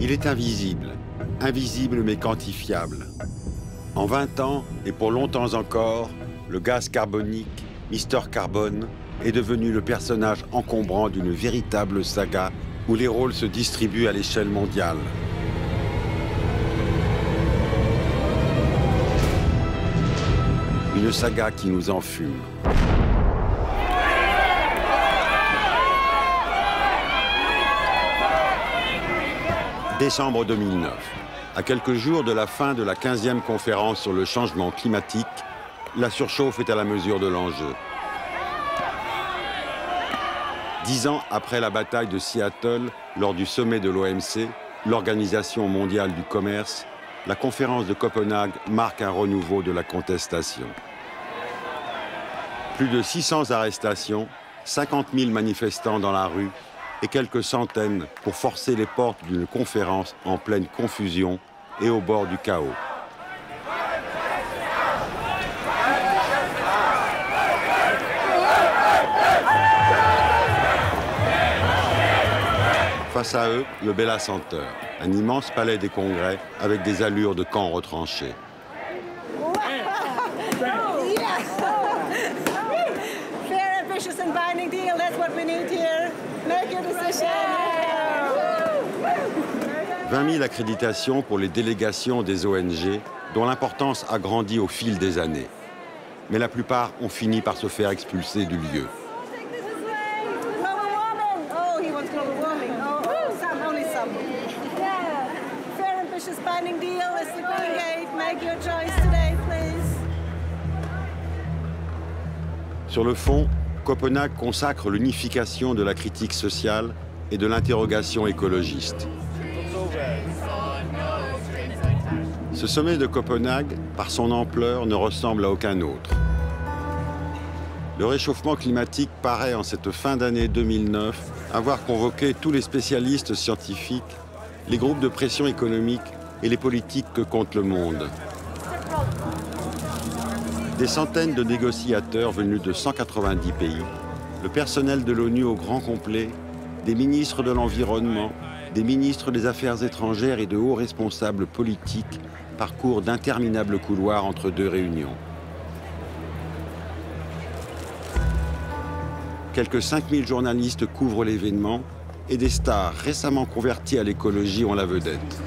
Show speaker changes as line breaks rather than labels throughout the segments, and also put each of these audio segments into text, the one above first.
Il est invisible, invisible mais quantifiable. En 20 ans, et pour longtemps encore, le gaz carbonique, Mr Carbone, est devenu le personnage encombrant d'une véritable saga où les rôles se distribuent à l'échelle mondiale. Une saga qui nous enfume. Décembre 2009. À quelques jours de la fin de la 15e conférence sur le changement climatique, la surchauffe est à la mesure de l'enjeu. 10 ans après la bataille de Seattle, lors du sommet de l'OMC, l'Organisation mondiale du commerce, la conférence de Copenhague marque un renouveau de la contestation. Plus de 600 arrestations, 50 000 manifestants dans la rue et quelques centaines pour forcer les portes d'une conférence en pleine confusion et au bord du chaos. Face à eux, le Bella Center, un immense palais des congrès avec des allures de camp retranché.
Fair, ambitious and binding deal, that's what we need here. Make your decision.
20 000 accréditations pour les délégations des ONG, dont l'importance a grandi au fil des années. Mais la plupart ont fini par se faire expulser du lieu. Sur le fond, Copenhague consacre l'unification de la critique sociale et de l'interrogation écologiste. Ce sommet de Copenhague, par son ampleur, ne ressemble à aucun autre. Le réchauffement climatique paraît, en cette fin d'année 2009, avoir convoqué tous les spécialistes scientifiques, les groupes de pression économique et les politiques que compte le monde. Des centaines de négociateurs venus de 190 pays, le personnel de l'ONU au grand complet, des ministres de l'Environnement, des ministres des Affaires étrangères et de hauts responsables politiques parcourent d'interminables couloirs entre deux réunions. Quelques 5000 journalistes couvrent l'événement et des stars récemment converties à l'écologie ont la vedette.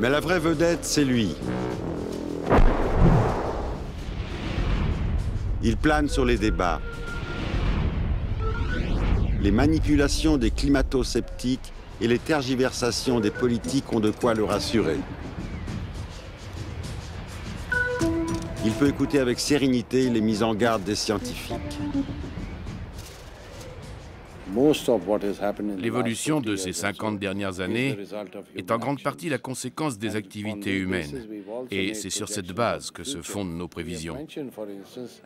Mais la vraie vedette, c'est lui. Il plane sur les débats. Les manipulations des climato-sceptiques et les tergiversations des politiques ont de quoi le rassurer. Il peut écouter avec sérénité les mises en garde des scientifiques.
L'évolution de ces 50 dernières années est en grande partie la conséquence des activités humaines. Et c'est sur cette base que se fondent nos prévisions.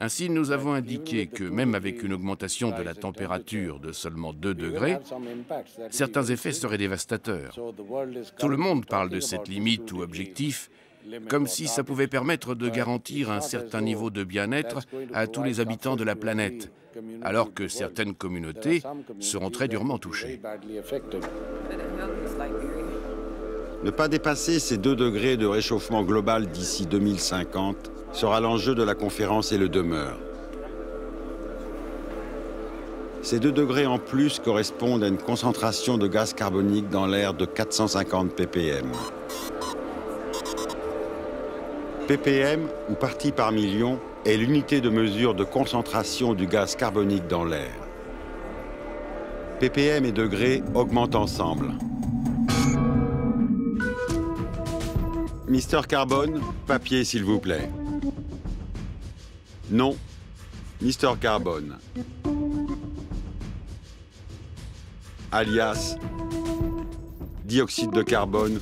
Ainsi, nous avons indiqué que même avec une augmentation de la température de seulement 2 degrés, certains effets seraient dévastateurs. Tout le monde parle de cette limite ou objectif, comme si ça pouvait permettre de garantir un certain niveau de bien-être à tous les habitants de la planète, alors que certaines communautés seront très durement touchées.
Ne pas dépasser ces 2 degrés de réchauffement global d'ici 2050 sera l'enjeu de la conférence et le demeure. Ces 2 degrés en plus correspondent à une concentration de gaz carbonique dans l'air de 450 ppm. ppm, ou partie par million, est l'unité de mesure de concentration du gaz carbonique dans l'air. ppm et degrés augmentent ensemble. Mr Carbone, papier s'il vous plaît. Non, Mr Carbone. Alias dioxyde de carbone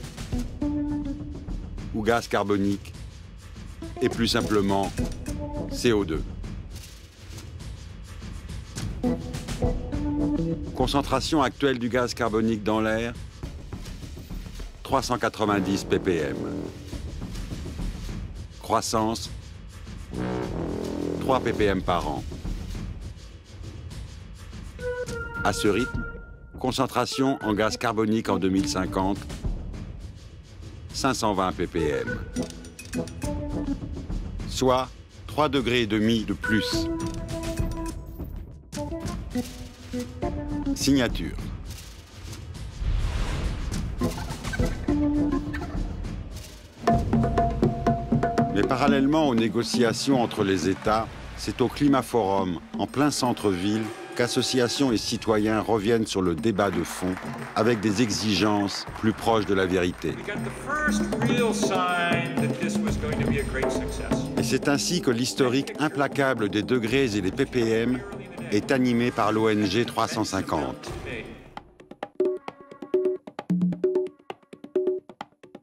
ou gaz carbonique, et plus simplement CO2. Concentration actuelle du gaz carbonique dans l'air, 390 ppm. Croissance, 3 ppm par an. À ce rythme, concentration en gaz carbonique en 2050, 520 ppm. Soit 3,5 degrés de plus. Signature. Mais parallèlement aux négociations entre les États, c'est au Climat Forum, en plein centre-ville, qu'associations et citoyens reviennent sur le débat de fond avec des exigences plus proches de la vérité. Et c'est ainsi que l'historique implacable des degrés et des ppm est animé par l'ONG 350.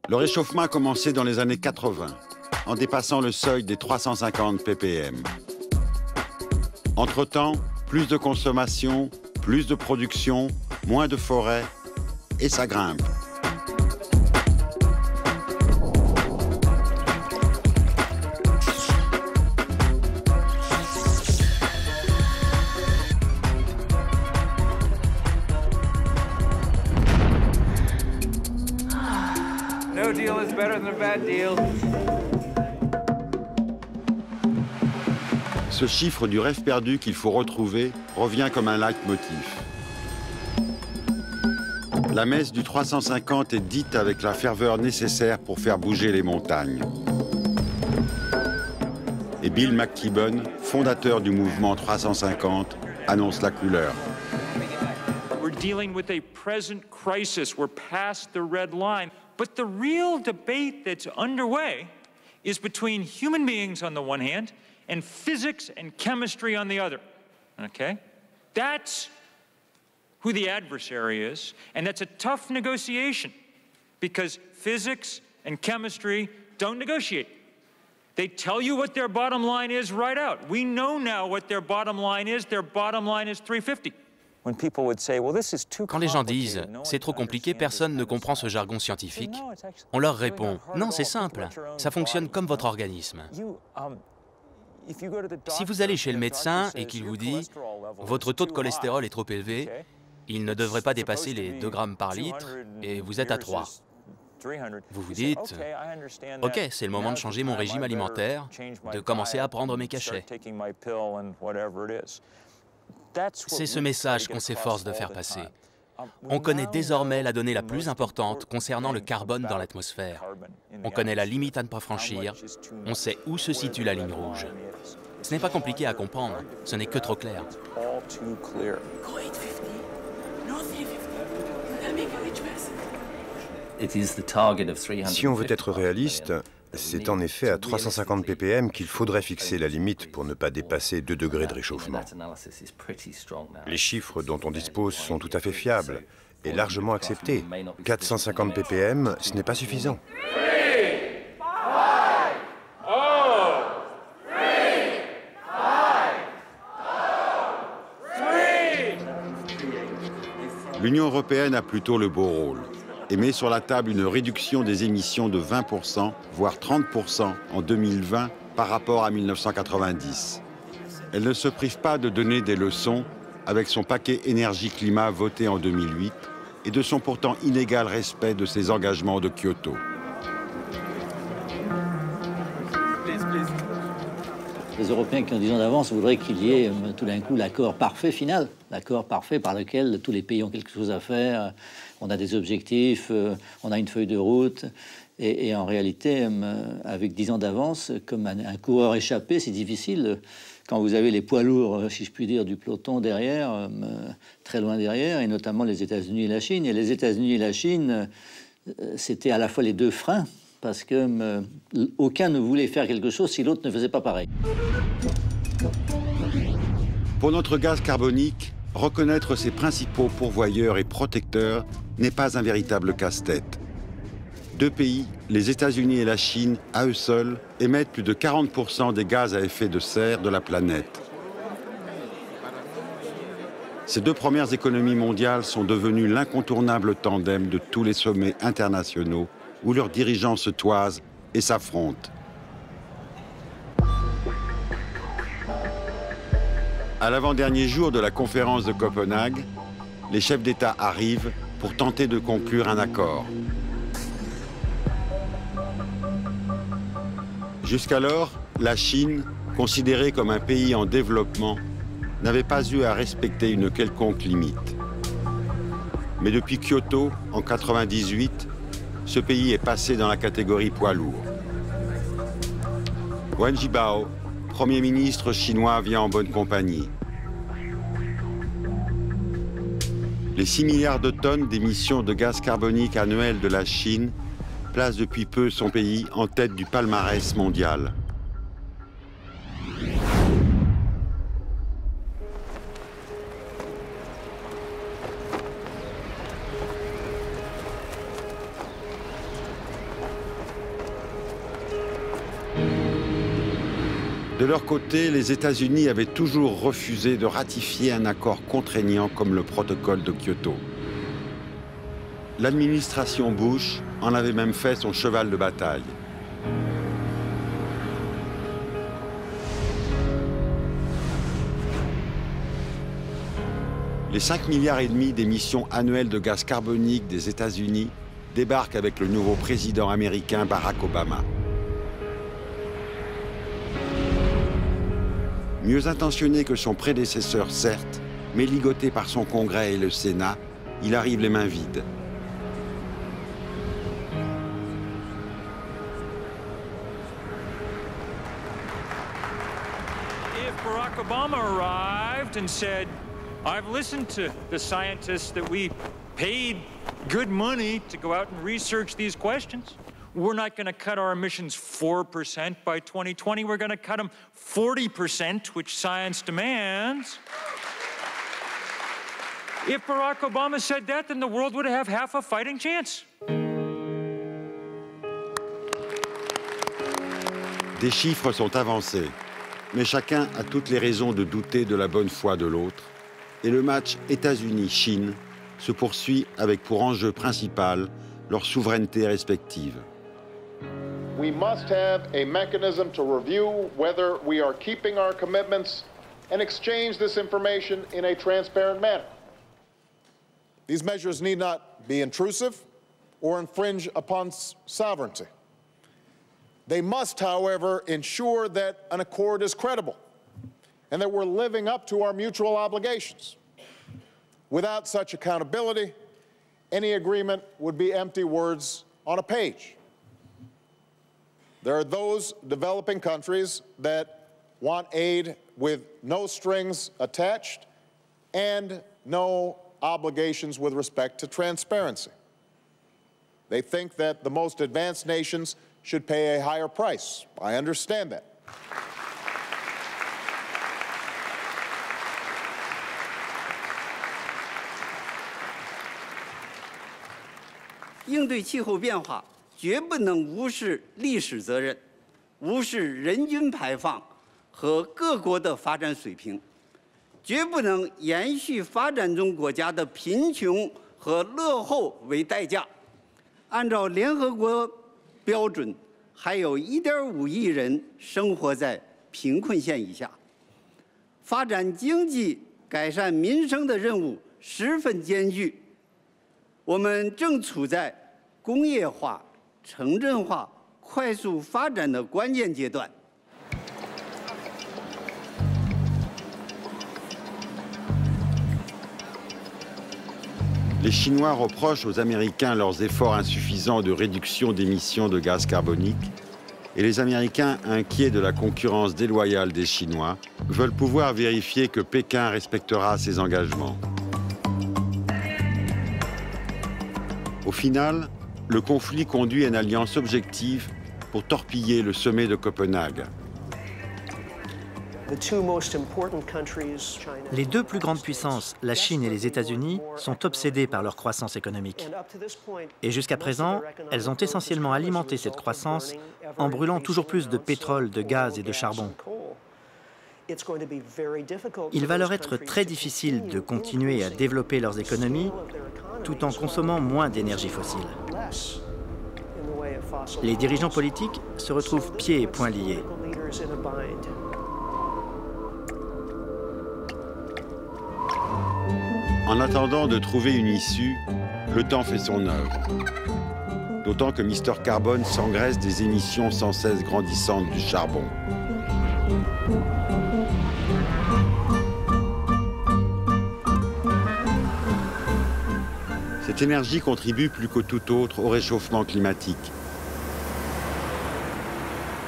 Le réchauffement a commencé dans les années 80, en dépassant le seuil des 350 ppm. Entre-temps, plus de consommation, plus de production, moins de forêts, et ça grimpe.
No deal is better than a bad deal.
Ce chiffre du rêve perdu qu'il faut retrouver revient comme un leitmotiv. La messe du 350 est dite avec la ferveur nécessaire pour faire bouger les montagnes. Et Bill McKibben, fondateur du mouvement 350, annonce la couleur.
We're dealing with a present crisis. We're past the red line. But the real debate that's underway is between human beings on the one hand and physics and chemistry on the other, okay? That's who the adversary is, and that's a tough negotiation because physics and chemistry don't negotiate. They tell you what their bottom line is right out. We know now what their bottom line is. Their bottom line is 350.
Quand les gens disent « c'est trop compliqué, personne ne comprend ce jargon scientifique », on leur répond « non, c'est simple, ça fonctionne comme votre organisme ». Si vous allez chez le médecin et qu'il vous dit « votre taux de cholestérol est trop élevé, il ne devrait pas dépasser les 2 grammes par litre et vous êtes à 3 », vous vous dites « ok, c'est le moment de changer mon régime alimentaire, de commencer à prendre mes cachets ». C'est ce message qu'on s'efforce de faire passer. On connaît désormais la donnée la plus importante concernant le carbone dans l'atmosphère. On connaît la limite à ne pas franchir. On sait où se situe la ligne rouge. Ce n'est pas compliqué à comprendre, ce n'est que trop clair.
Si on veut être réaliste, c'est en effet à 350 ppm qu'il faudrait fixer la limite pour ne pas dépasser 2 degrés de réchauffement. Les chiffres dont on dispose sont tout à fait fiables et largement acceptés. 450 ppm, ce n'est pas suffisant.
L'Union européenne a plutôt le beau rôle et met sur la table une réduction des émissions de 20%, voire 30% en 2020 par rapport à 1990. Elle ne se prive pas de donner des leçons avec son paquet énergie-climat voté en 2008 et de son pourtant inégal respect de ses engagements de Kyoto.
Les Européens qui ont 10 ans d'avance voudraient qu'il y ait tout d'un coup l'accord parfait final, l'accord parfait par lequel tous les pays ont quelque chose à faire, on a des objectifs, on a une feuille de route, et en réalité, avec 10 ans d'avance, comme un coureur échappé, c'est difficile. Quand vous avez les poids lourds, si je puis dire, du peloton derrière, très loin derrière, et notamment les États-Unis et la Chine. Et les États-Unis et la Chine, c'était à la fois les deux freins, parce que aucun ne voulait faire quelque chose si l'autre ne faisait pas pareil.
Pour notre gaz carbonique, reconnaître ses principaux pourvoyeurs et protecteurs n'est pas un véritable casse-tête. 2 pays, les États-Unis et la Chine, à eux seuls, émettent plus de 40% des gaz à effet de serre de la planète. Ces 2 premières économies mondiales sont devenues l'incontournable tandem de tous les sommets internationaux où leurs dirigeants se toisent et s'affrontent. À l'avant-dernier jour de la conférence de Copenhague, les chefs d'État arrivent pour tenter de conclure un accord. Jusqu'alors, la Chine, considérée comme un pays en développement, n'avait pas eu à respecter une quelconque limite. Mais depuis Kyoto, en 1998, ce pays est passé dans la catégorie poids lourd. Wen Jiabao, Premier ministre chinois, vient en bonne compagnie. Les 6 milliards de tonnes d'émissions de gaz carbonique annuelles de la Chine placent depuis peu son pays en tête du palmarès mondial. De leur côté, les États-Unis avaient toujours refusé de ratifier un accord contraignant comme le protocole de Kyoto. L'administration Bush en avait même fait son cheval de bataille. Les 5,5 milliards d'émissions annuelles de gaz carbonique des États-Unis débarquent avec le nouveau président américain Barack Obama. Mieux intentionné que son prédécesseur, certes, mais ligoté par son Congrès et le Sénat, il arrive les mains vides.
If Barack Obama arrived and said, "I've listened to the scientists that we paid good money to go out and research these questions. We're not going to cut our emissions 4% by 2020. We're going to cut them 40%, which science demands." If Barack Obama said that, then the world would have half a fighting chance.
Des chiffres sont avancés, mais chacun a toutes les raisons de douter de la bonne foi de l'autre. Et le match États-Unis-Chine se poursuit avec pour enjeu principal leur souveraineté respective.
We must have a mechanism to review whether we are keeping our commitments and exchange this information in a transparent manner.
These measures need not be intrusive or infringe upon sovereignty. They must, however, ensure that an accord is credible and that we're living up to our mutual obligations. Without such accountability, any agreement would be empty words on a page. There are those developing countries that want aid with no strings attached and no obligations with respect to transparency. They think that the most advanced nations should pay a higher price. I understand that.
应对气候变化，绝不能无视历史责任，无视人均排放和各国的发展水平，绝不能延续发展中国家的贫穷和落后为代价。按照联合国标准，还有1.5亿人生活在贫困线以下。发展经济、改善民生的任务十分艰巨。我们正处在工业化、城镇化快速发展的关键阶段。
Les Chinois reprochent aux Américains leurs efforts insuffisants de réduction d'émissions de gaz carbonique et les Américains, inquiets de la concurrence déloyale des Chinois, veulent pouvoir vérifier que Pékin respectera ses engagements. Au final, le conflit conduit à une alliance objective pour torpiller le sommet de Copenhague.
Les deux plus grandes puissances, la Chine et les États-Unis, sont obsédées par leur croissance économique. Et jusqu'à présent, elles ont essentiellement alimenté cette croissance en brûlant toujours plus de pétrole, de gaz et de charbon. Il va leur être très difficile de continuer à développer leurs économies tout en consommant moins d'énergie fossile. Les dirigeants politiques se retrouvent pieds et poings liés.
En attendant de trouver une issue, le temps fait son œuvre. D'autant que Mr Carbone s'engraisse des émissions sans cesse grandissantes du charbon. Cette énergie contribue plus que tout autre au réchauffement climatique.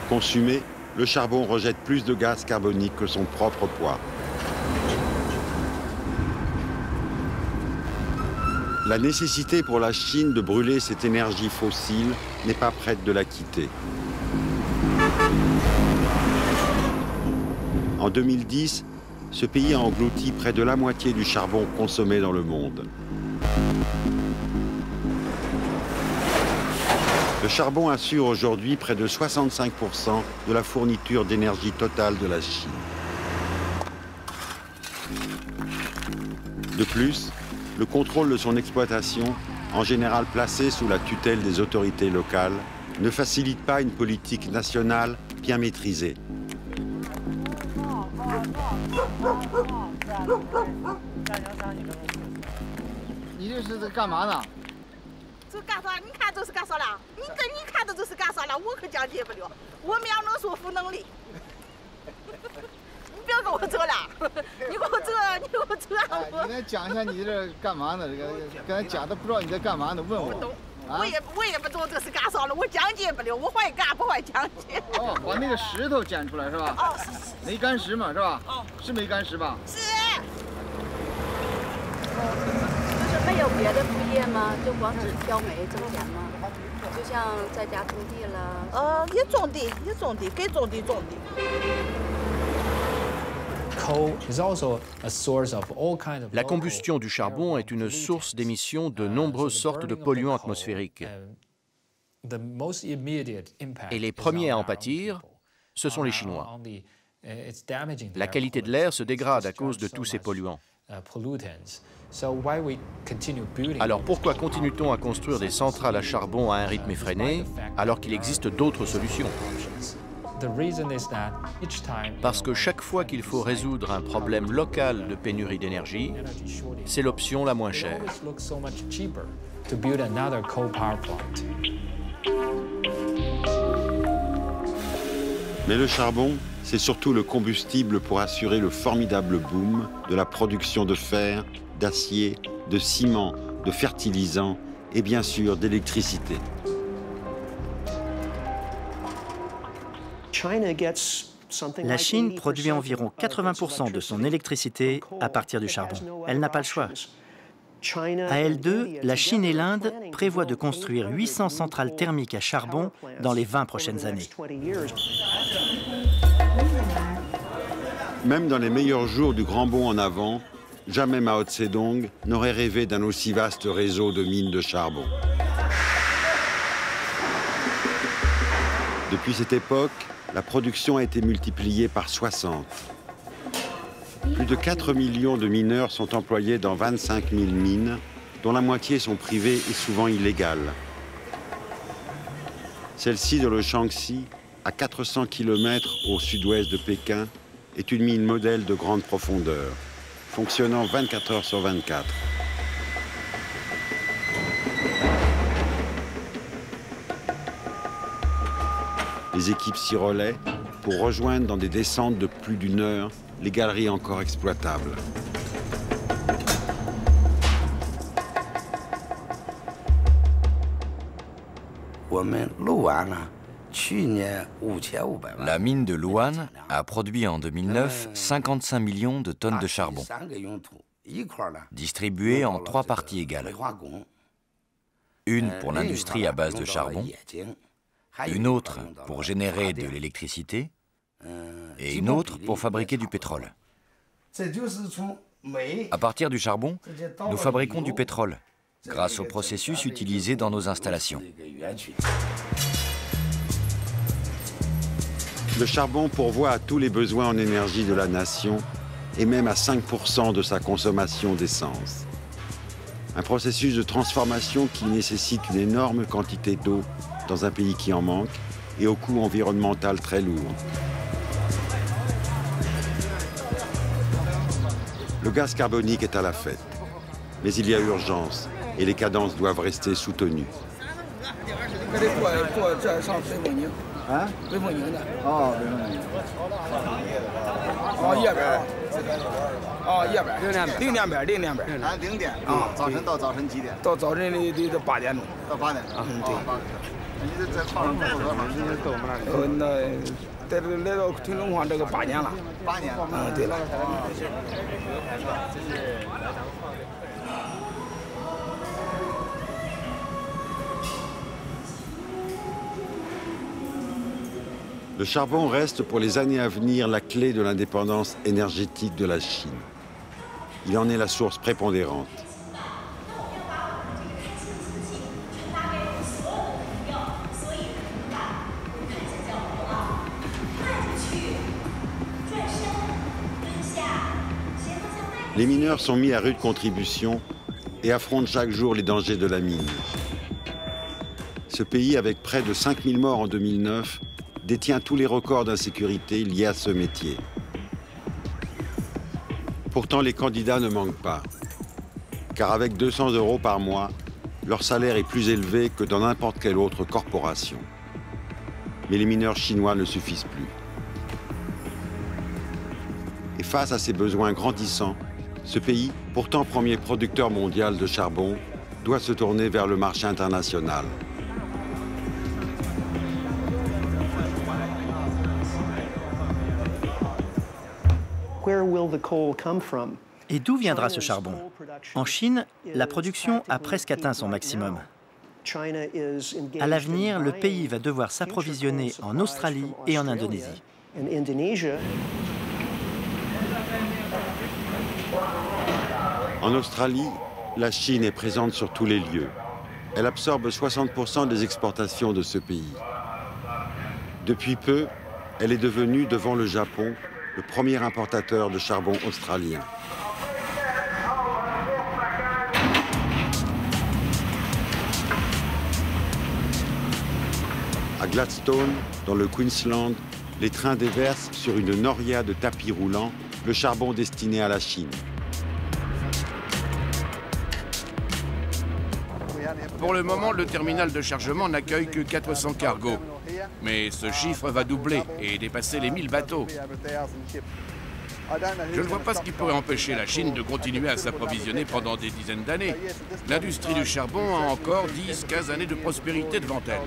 Consumé, le charbon rejette plus de gaz carbonique que son propre poids. La nécessité pour la Chine de brûler cette énergie fossile n'est pas prête de la quitter. En 2010, ce pays a englouti près de la moitié du charbon consommé dans le monde. Le charbon assure aujourd'hui près de 65% de la fourniture d'énergie totale de la Chine. De plus, le contrôle de son exploitation, en général placé sous la tutelle des autorités locales, ne facilite pas une politique nationale bien maîtrisée.
La combustion du charbon est une source d'émission de nombreuses sortes de polluants atmosphériques. Et les premiers à en pâtir, ce sont les Chinois. La qualité de l'air se dégrade à cause de tous ces polluants. Alors pourquoi continue-t-on à construire des centrales à charbon à un rythme effréné alors qu'il existe d'autres solutions ? Parce que chaque fois qu'il faut résoudre un problème local de pénurie d'énergie, c'est l'option la moins chère.
Mais le charbon, c'est surtout le combustible pour assurer le formidable boom de la production de fer, d'acier, de ciment, de fertilisants et bien sûr d'électricité.
La Chine produit environ 80% de son électricité à partir du charbon. Elle n'a pas le choix. À elle deux, la Chine et l'Inde prévoient de construire 800 centrales thermiques à charbon dans les 20 prochaines années.
Même dans les meilleurs jours du grand bond en avant, jamais Mao Tse-Dong n'aurait rêvé d'un aussi vaste réseau de mines de charbon. Depuis cette époque, la production a été multipliée par 60. Plus de 4 millions de mineurs sont employés dans 25 000 mines, dont la moitié sont privées et souvent illégales. Celle-ci, dans le Shaanxi, à 400 km au sud-ouest de Pékin, est une mine modèle de grande profondeur, fonctionnant 24 heures sur 24. Les équipes s'y relaient pour rejoindre dans des descentes de plus d'1 heure les galeries encore exploitables.
La mine de Lu'an a produit en 2009 55 millions de tonnes de charbon, distribuées en 3 parties égales. Une pour l'industrie à base de charbon, une autre pour générer de l'électricité et une autre pour fabriquer du pétrole. À partir du charbon, nous fabriquons du pétrole grâce au processus utilisé dans nos installations.
Le charbon pourvoit à tous les besoins en énergie de la nation et même à 5% de sa consommation d'essence. Un processus de transformation qui nécessite une énorme quantité d'eau dans un pays qui en manque et au coût environnemental très lourd. Le gaz carbonique est à la fête. Mais il y a urgence et les cadences doivent rester soutenues. Le charbon reste pour les années à venir la clé de l'indépendance énergétique de la Chine. Il en est la source prépondérante. Les mineurs sont mis à rude contribution et affrontent chaque jour les dangers de la mine. Ce pays, avec près de 5000 morts en 2009, détient tous les records d'insécurité liés à ce métier. Pourtant, les candidats ne manquent pas, car avec 200 € par mois, leur salaire est plus élevé que dans n'importe quelle autre corporation. Mais les mineurs chinois ne suffisent plus. Et face à ces besoins grandissants, ce pays, pourtant premier producteur mondial de charbon, doit se tourner vers le marché international.
Et d'où viendra ce charbon? En Chine, la production a presque atteint son maximum. À l'avenir, le pays va devoir s'approvisionner en Australie et en Indonésie.
En Australie, la Chine est présente sur tous les lieux. Elle absorbe 60% des exportations de ce pays. Depuis peu, elle est devenue, devant le Japon, le premier importateur de charbon australien. À Gladstone, dans le Queensland, les trains déversent sur une noria de tapis roulants le charbon destiné à la Chine.
Pour le moment, le terminal de chargement n'accueille que 400 cargos. Mais ce chiffre va doubler et dépasser les 1000 bateaux. Je ne vois pas ce qui pourrait empêcher la Chine de continuer à s'approvisionner pendant des dizaines d'années. L'industrie du charbon a encore 10-15 années de prospérité devant elle.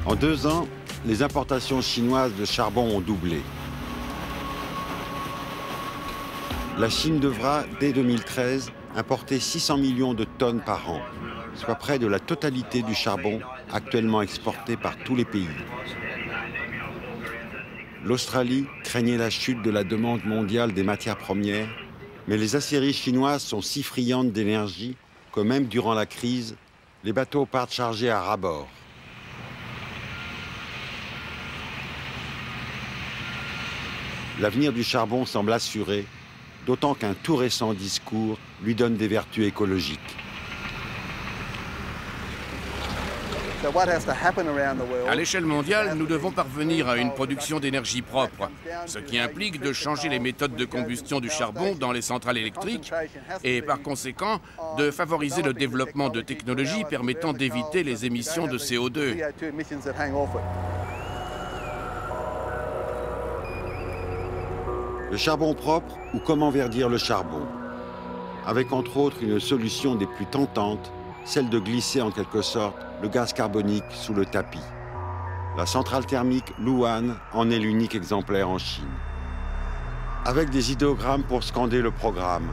En 2 ans, les importations chinoises de charbon ont doublé. La Chine devra, dès 2013, importer 600 millions de tonnes par an, soit près de la totalité du charbon actuellement exporté par tous les pays. L'Australie craignait la chute de la demande mondiale des matières premières, mais les aciéries chinoises sont si friandes d'énergie que même durant la crise, les bateaux partent chargés à ras-bord. L'avenir du charbon semble assuré, d'autant qu'un tout récent discours lui donne des vertus écologiques.
À l'échelle mondiale, nous devons parvenir à une production d'énergie propre, ce qui implique de changer les méthodes de combustion du charbon dans les centrales électriques et par conséquent de favoriser le développement de technologies permettant d'éviter les émissions de CO2.
Le charbon propre ou comment verdir le charbon, avec entre autres une solution des plus tentantes, celle de glisser en quelque sorte le gaz carbonique sous le tapis. La centrale thermique Lu'an en est l'unique exemplaire en Chine. Avec des idéogrammes pour scander le programme.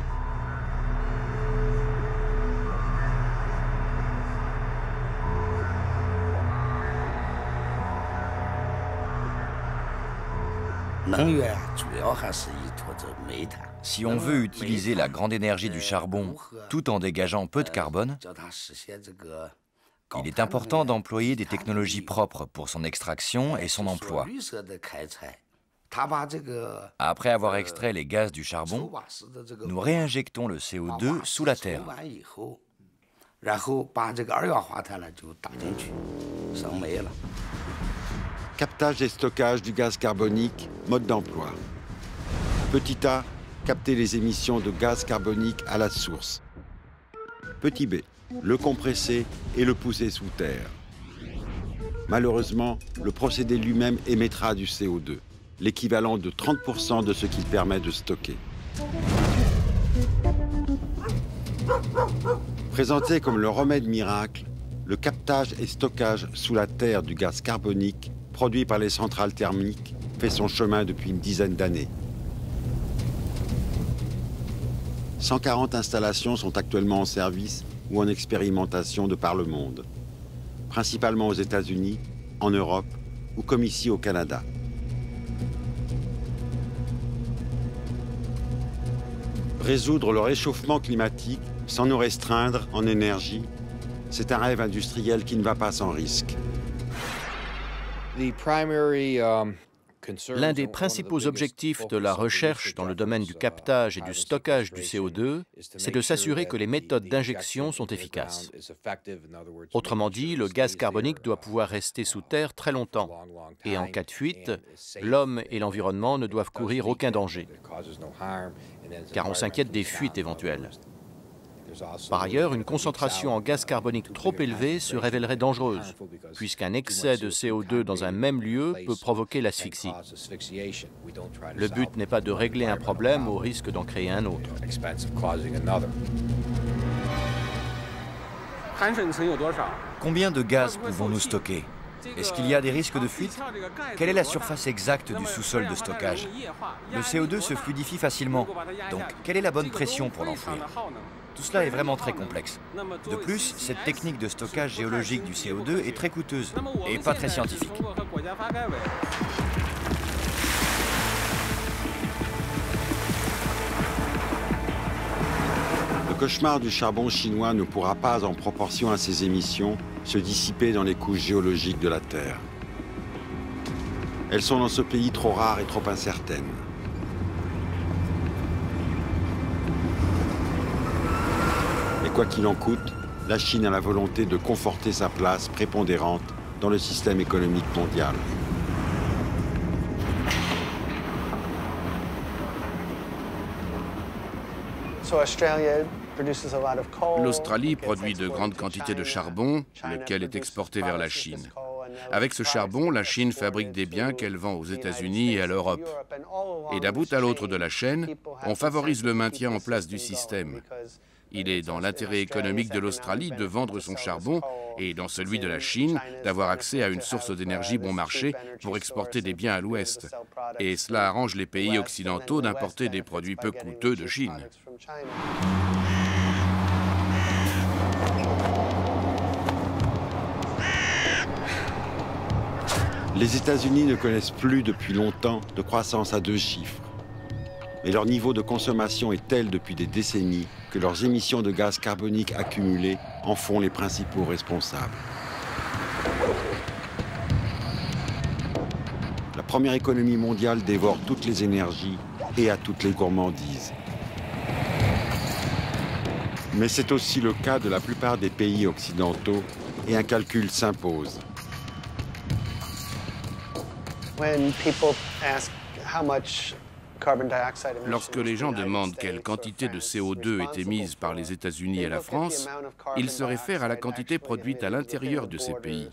Si on veut utiliser la grande énergie du charbon tout en dégageant peu de carbone, il est important d'employer des technologies propres pour son extraction et son emploi. Après avoir extrait les gaz du charbon, nous réinjectons le CO2 sous la terre.
Captage et stockage du gaz carbonique, mode d'emploi. Petit A, capter les émissions de gaz carbonique à la source. Petit b, le compresser et le pousser sous terre. Malheureusement, le procédé lui-même émettra du CO2, l'équivalent de 30% de ce qu'il permet de stocker. Présenté comme le remède miracle, le captage et stockage sous la terre du gaz carbonique produit par les centrales thermiques fait son chemin depuis une dizaine d'années. 140 installations sont actuellement en service ou en expérimentation de par le monde, principalement aux États-Unis, en Europe ou comme ici au Canada. Résoudre le réchauffement climatique sans nous restreindre en énergie, c'est un rêve industriel qui ne va pas sans risque.
L'un des principaux objectifs de la recherche dans le domaine du captage et du stockage du CO2, c'est de s'assurer que les méthodes d'injection sont efficaces. Autrement dit, le gaz carbonique doit pouvoir rester sous terre très longtemps. Et en cas de fuite, l'homme et l'environnement ne doivent courir aucun danger, car on s'inquiète des fuites éventuelles. Par ailleurs, une concentration en gaz carbonique trop élevée se révélerait dangereuse, puisqu'un excès de CO2 dans un même lieu peut provoquer l'asphyxie. Le but n'est pas de régler un problème au risque d'en créer un autre.
Combien de gaz pouvons-nous stocker? Est-ce qu'il y a des risques de fuite? Quelle est la surface exacte du sous-sol de stockage? Le CO2 se fluidifie facilement, donc quelle est la bonne pression pour l'enfouir? Tout cela est vraiment très complexe. De plus, cette technique de stockage géologique du CO2 est très coûteuse et pas très scientifique.
Le cauchemar du charbon chinois ne pourra pas, en proportion à ses émissions, se dissiper dans les couches géologiques de la Terre. Elles sont dans ce pays trop rares et trop incertaines. Et quoi qu'il en coûte, la Chine a la volonté de conforter sa place prépondérante dans le système économique mondial.
L'Australie produit de grandes quantités de charbon, lequel est exporté vers la Chine. Avec ce charbon, la Chine fabrique des biens qu'elle vend aux États-Unis et à l'Europe. Et d'un bout à l'autre de la chaîne, on favorise le maintien en place du système. Il est dans l'intérêt économique de l'Australie de vendre son charbon et dans celui de la Chine d'avoir accès à une source d'énergie bon marché pour exporter des biens à l'Ouest. Et cela arrange les pays occidentaux d'importer des produits peu coûteux de Chine.
Les États-Unis ne connaissent plus depuis longtemps de croissance à 2 chiffres. Mais leur niveau de consommation est tel depuis des décennies que leurs émissions de gaz carbonique accumulées en font les principaux responsables. La première économie mondiale dévore toutes les énergies et a toutes les gourmandises. Mais c'est aussi le cas de la plupart des pays occidentaux et un calcul s'impose.
Lorsque les gens demandent quelle quantité de CO2 est émise par les États-Unis et la France, ils se réfèrent à la quantité produite à l'intérieur de ces pays.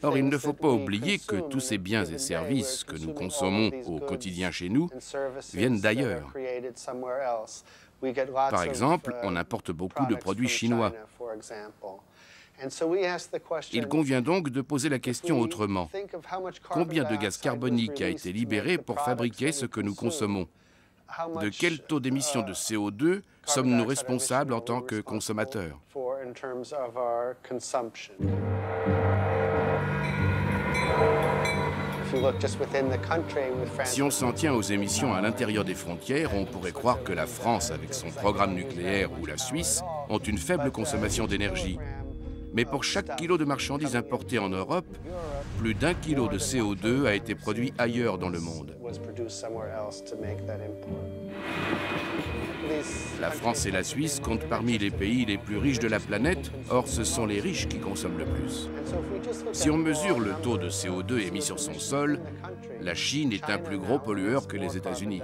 Or, il ne faut pas oublier que tous ces biens et services que nous consommons au quotidien chez nous viennent d'ailleurs. Par exemple, on importe beaucoup de produits chinois. Il convient donc de poser la question autrement. Combien de gaz carbonique a été libéré pour fabriquer ce que nous consommons? De quel taux d'émission de CO2 sommes-nous responsables en tant que consommateurs? Si on s'en tient aux émissions à l'intérieur des frontières, on pourrait croire que la France, avec son programme nucléaire, ou la Suisse, ont une faible consommation d'énergie. Mais pour chaque kilo de marchandises importées en Europe, plus d'1 kilo de CO2 a été produit ailleurs dans le monde. La France et la Suisse comptent parmi les pays les plus riches de la planète, or ce sont les riches qui consomment le plus. Si on mesure le taux de CO2 émis sur son sol, la Chine est un plus gros pollueur que les États-Unis.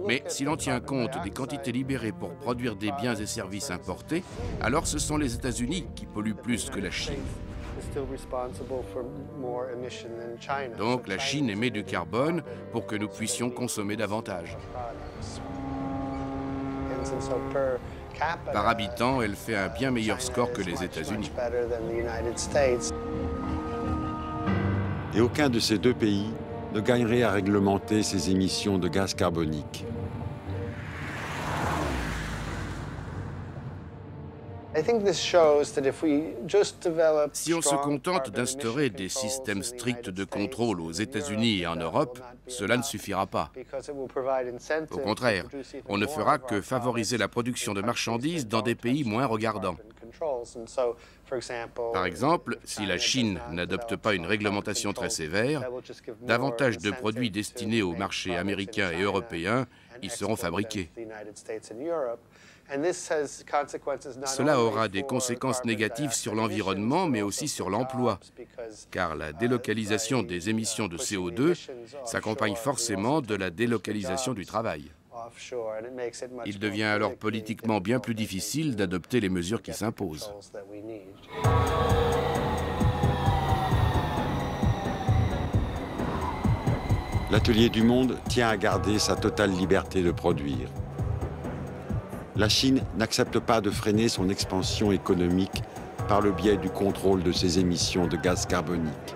Mais si l'on tient compte des quantités libérées pour produire des biens et services importés, alors ce sont les États-Unis qui polluent plus que la Chine. Donc la Chine émet du carbone pour que nous puissions consommer davantage. Par habitant, elle fait un bien meilleur score que les États-Unis.
Et aucun de ces deux pays ne gagnerait à réglementer ses émissions de gaz carbonique.
Si on se contente d'instaurer des systèmes stricts de contrôle aux États-Unis et en Europe, cela ne suffira pas. Au contraire, on ne fera que favoriser la production de marchandises dans des pays moins regardants. Par exemple, si la Chine n'adopte pas une réglementation très sévère, davantage de produits destinés aux marchés américains et européens y seront fabriqués. Cela aura des conséquences négatives sur l'environnement, mais aussi sur l'emploi, car la délocalisation des émissions de CO2 s'accompagne forcément de la délocalisation du travail. Il devient alors politiquement bien plus difficile d'adopter les mesures qui s'imposent.
L'atelier du monde tient à garder sa totale liberté de produire. La Chine n'accepte pas de freiner son expansion économique par le biais du contrôle de ses émissions de gaz carbonique.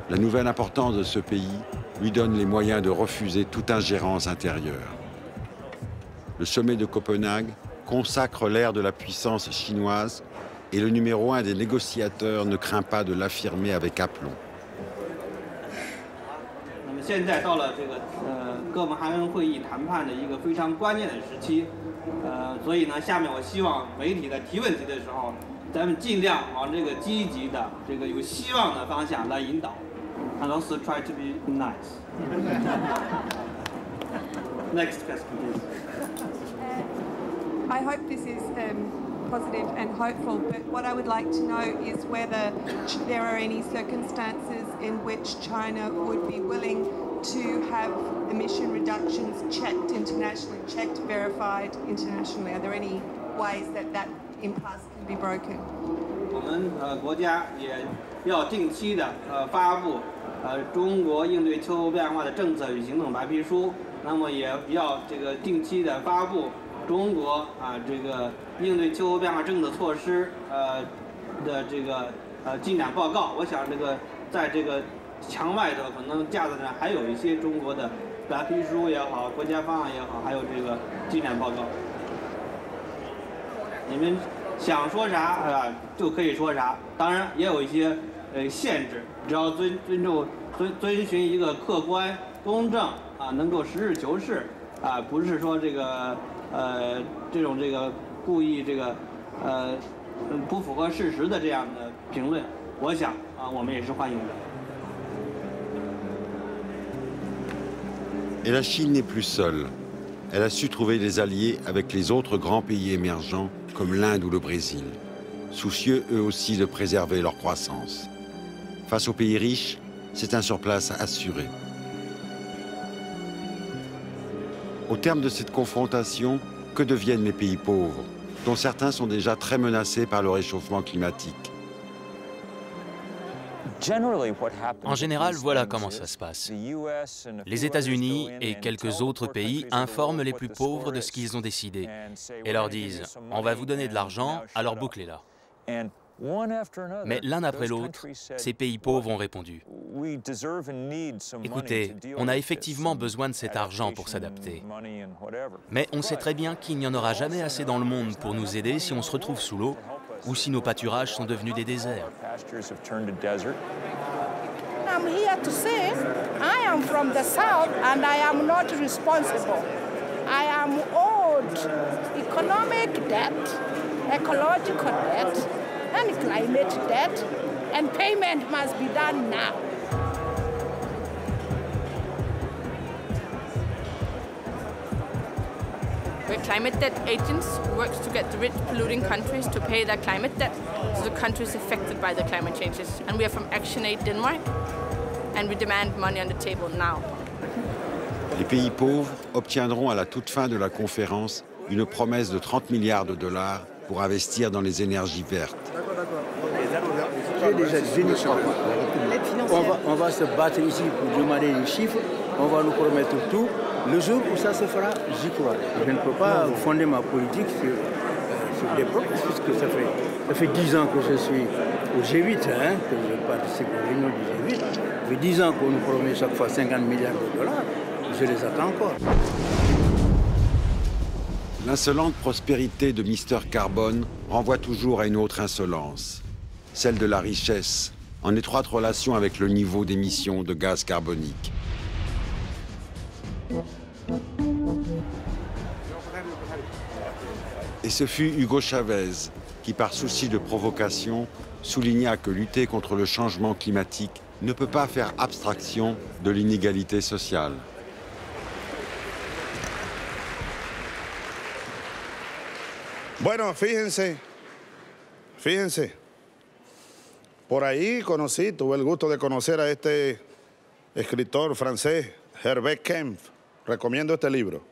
La nouvelle importance de ce pays lui donne les moyens de refuser toute ingérence intérieure. Le sommet de Copenhague consacre l'ère de la puissance chinoise et le numéro 1 des négociateurs ne craint pas de l'affirmer avec aplomb.
现在到了这个哥本哈根会议谈判的一个非常关键的时期，所以呢，下面我希望媒体在提问题的时候，咱们尽量往这个积极的、这个有希望的方向来引导。And also try to be nice. Next question, please.
I hope this is positive and hopeful, but what I would like to know is whether there are any circumstances in which China would be willing to have emission reductions checked internationally, checked, verified internationally. Are there any ways that that impasse can be broken?
我们国家也要定期的发布中国应对气候变化的政策与行动白皮书，那么也要这个定期的发布中国这个应对气候变化政策措施的这个进展报告。我想这个在这个墙外头可能架子上还有一些中国的白皮书也好，国家方案也好，还有这个进展报告。你们想说啥就可以说啥，当然也有一些限制，只要遵循一个客观公正能够实事求是不是说这个这种故意不符合事实的这样的评论，我想我们也是欢迎的。
Et la Chine n'est plus seule. Elle a su trouver des alliés avec les autres grands pays émergents comme l'Inde ou le Brésil, soucieux eux aussi de préserver leur croissance. Face aux pays riches, c'est un surplace assuré. Au terme de cette confrontation, que deviennent les pays pauvres, dont certains sont déjà très menacés par le réchauffement climatique?
En général, voilà comment ça se passe. Les États-Unis et quelques autres pays informent les plus pauvres de ce qu'ils ont décidé et leur disent « on va vous donner de l'argent, alors bouclez-la ». Mais l'un après l'autre, ces pays pauvres ont répondu « Écoutez, on a effectivement besoin de cet argent pour s'adapter. Mais on sait très bien qu'il n'y en aura jamais assez dans le monde pour nous aider si on se retrouve sous l'eau ou si nos pâturages sont devenus des déserts. »
I'm here to say I am from the south and I am not responsible. I am owed economic debt, ecological debt, and climate debt, and payment must be done now.
We're climate debt agents who work to get the rich polluting countries to pay their climate debt to the countries affected by the climate changes. And we are from ActionAid Denmark, and we demand money on the table now.
Les pays pauvres obtiendront à la toute fin de la conférence une promesse de 30 milliards de dollars pour investir dans les énergies vertes.
J'ai déjà dit, on va se battre ici pour demander les chiffres, on va nous promettre tout. Le jour où ça se fera, j'y crois. Je ne peux pas fonder ma politique sur des promesses, puisque ça fait 10 ans que je suis au G8, que je participe aux réunions du G8. Ça fait 10 ans qu'on nous promet chaque fois 50 milliards de dollars. Je les attends encore.
L'insolente prospérité de Mr Carbone renvoie toujours à une autre insolence, celle de la richesse, en étroite relation avec le niveau d'émissions de gaz carbonique. Et ce fut Hugo Chavez qui, par souci de provocation, souligna que lutter contre le changement climatique ne peut pas faire abstraction de l'inégalité sociale.
Bueno, fíjense, por ahí tuve el gusto de conocer a este escritor francés, Herbert Kempf. Recomiendo este libro,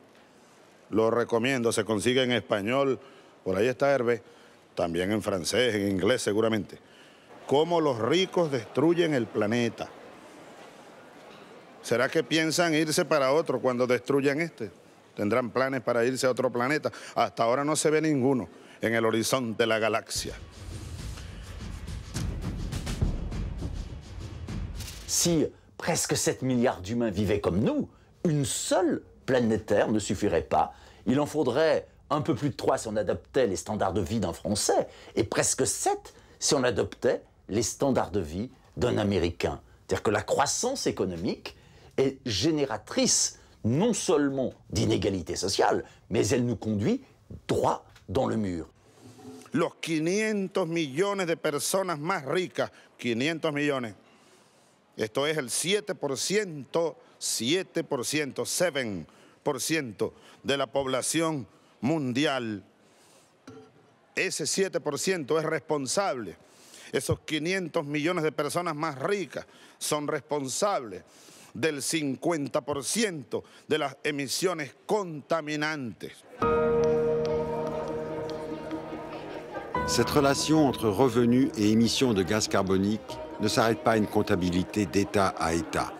lo recomiendo, se consigue en español, por ahí está Herbert, también en francés, en inglés seguramente. Cómo los ricos destruyen el planeta. ¿Será que piensan irse para otro cuando destruyan este? Tendrán planes para irse a otro planeta. Hasta ahora no se ve ninguno en el horizonte de la galaxia.
Si presque 7 milliards d'humains vivaient comme nous, une seule planète Terre ne suffirait pas. Il en faudrait un peu plus de 3 si on adoptait les standards de vie d'un Français, et presque 7 si on adoptait les standards de vie d'un Américain. C'est-à-dire que la croissance économique est génératrice non seulement d'inégalités sociales, mais elle nous conduit droit dans le mur.
Los 500 millones de personas más ricas, 500 millones, esto es el 7% de la población mundial. Ese 7% es responsable. Esos 500 millones de personas más ricas son responsables del 50% de las emisiones contaminantes.
Cette relation entre revenus et émissions de gaz carbonique ne s'arrête pas à une comptabilité d'État à État.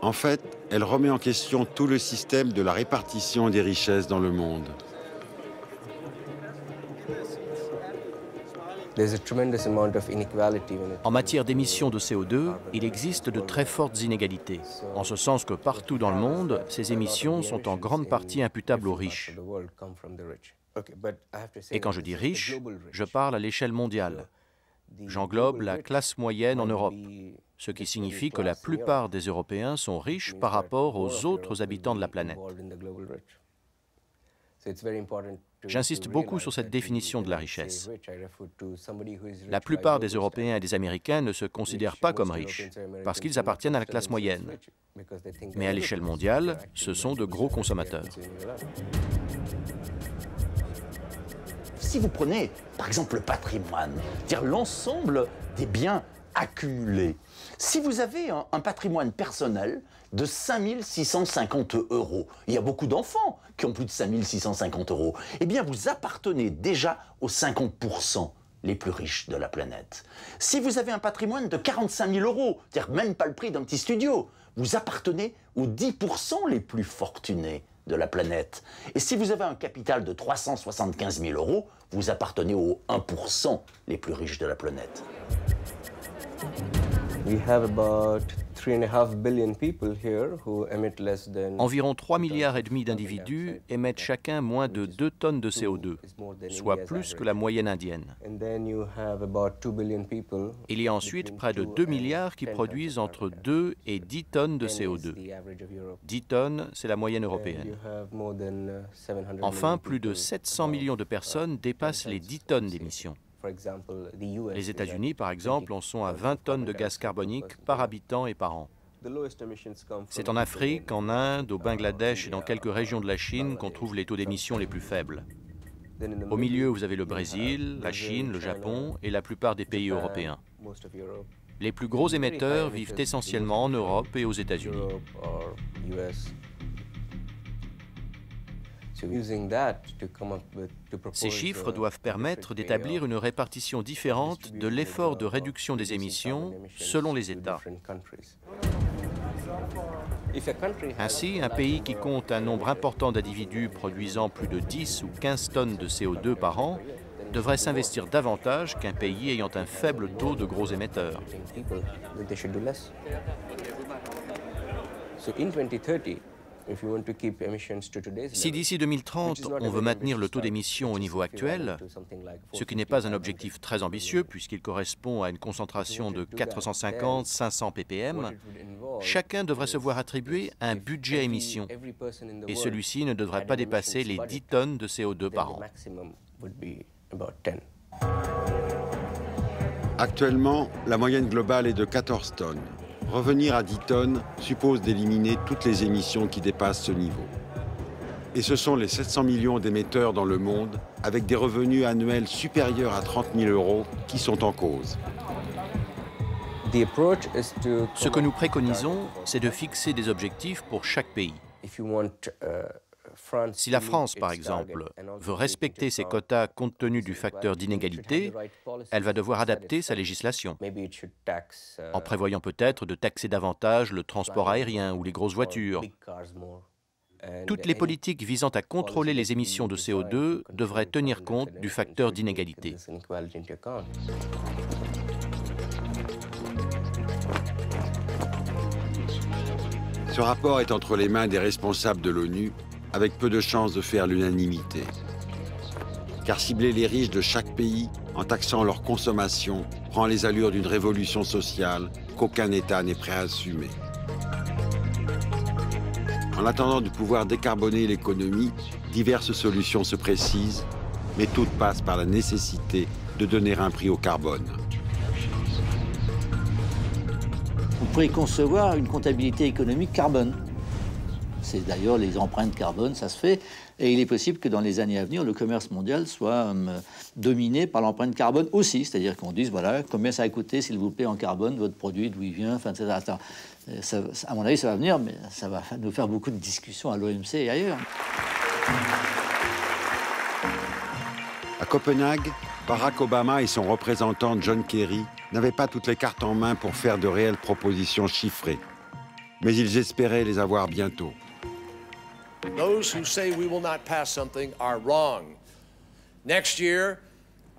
En fait, elle remet en question tout le système de la répartition des richesses dans le monde.
En matière d'émissions de CO2, il existe de très fortes inégalités, en ce sens que partout dans le monde, ces émissions sont en grande partie imputables aux riches. Et quand je dis riches, je parle à l'échelle mondiale. J'englobe la classe moyenne en Europe, ce qui signifie que la plupart des Européens sont riches par rapport aux autres habitants de la planète. J'insiste beaucoup sur cette définition de la richesse. La plupart des Européens et des Américains ne se considèrent pas comme riches, parce qu'ils appartiennent à la classe moyenne. Mais à l'échelle mondiale, ce sont de gros consommateurs.
Si vous prenez, par exemple, le patrimoine, c'est-à-dire l'ensemble des biens accumulés, si vous avez un patrimoine personnel de 5 650 €, il y a beaucoup d'enfants qui ont plus de 5 650 €, eh bien vous appartenez déjà aux 50% les plus riches de la planète. Si vous avez un patrimoine de 45 000 €, c'est-à-dire même pas le prix d'un petit studio, vous appartenez aux 10% les plus fortunés de la planète. Et si vous avez un capital de 375 000 €, vous appartenez aux 1% les plus riches de la planète.
Environ 3,5 milliards d'individus émettent chacun moins de 2 tonnes de CO2, soit plus que la moyenne indienne. Il y a ensuite près de 2 milliards qui produisent entre 2 et 10 tonnes de CO2. 10 tonnes, c'est la moyenne européenne. Enfin, plus de 700 millions de personnes dépassent les 10 tonnes d'émissions. Les États-Unis, par exemple, en sont à 20 tonnes de gaz carbonique par habitant et par an. C'est en Afrique, en Inde, au Bangladesh et dans quelques régions de la Chine qu'on trouve les taux d'émissions les plus faibles. Au milieu, vous avez le Brésil, la Chine, le Japon et la plupart des pays européens. Les plus gros émetteurs vivent essentiellement en Europe et aux États-Unis. Ces chiffres doivent permettre d'établir une répartition différente de l'effort de réduction des émissions selon les États. Ainsi, un pays qui compte un nombre important d'individus produisant plus de 10 ou 15 tonnes de CO2 par an devrait s'investir davantage qu'un pays ayant un faible taux de gros émetteurs. Si d'ici 2030, on veut maintenir le taux d'émission au niveau actuel, ce qui n'est pas un objectif très ambitieux puisqu'il correspond à une concentration de 450-500 ppm, chacun devrait se voir attribuer un budget émission et celui-ci ne devrait pas dépasser les 10 tonnes de CO2 par an.
Actuellement, la moyenne globale est de 14 tonnes. Revenir à 10 tonnes suppose d'éliminer toutes les émissions qui dépassent ce niveau. Et ce sont les 700 millions d'émetteurs dans le monde, avec des revenus annuels supérieurs à 30 000 € qui sont en cause.
Ce que nous préconisons, c'est de fixer des objectifs pour chaque pays. Si la France, par exemple, veut respecter ses quotas compte tenu du facteur d'inégalité, elle va devoir adapter sa législation, en prévoyant peut-être de taxer davantage le transport aérien ou les grosses voitures. Toutes les politiques visant à contrôler les émissions de CO2 devraient tenir compte du facteur d'inégalité.
Ce rapport est entre les mains des responsables de l'ONU, avec peu de chances de faire l'unanimité. Car cibler les riches de chaque pays en taxant leur consommation prend les allures d'une révolution sociale qu'aucun État n'est prêt à assumer. En attendant de pouvoir décarboner l'économie, diverses solutions se précisent, mais toutes passent par la nécessité de donner un prix au carbone.
On pourrait concevoir une comptabilité économique carbone. C'est d'ailleurs les empreintes carbone, ça se fait. Et il est possible que dans les années à venir, le commerce mondial soit dominé par l'empreinte carbone aussi. C'est-à-dire qu'on dise, voilà, combien ça a coûté, s'il vous plaît, en carbone, votre produit, d'où il vient, enfin, etc. Ça, à mon avis, ça va venir, mais ça va nous faire beaucoup de discussions à l'OMC et ailleurs.
À Copenhague, Barack Obama et son représentant John Kerry n'avaient pas toutes les cartes en main pour faire de réelles propositions chiffrées. Mais ils espéraient les avoir bientôt.
Those who say we will not pass something are wrong. Next year,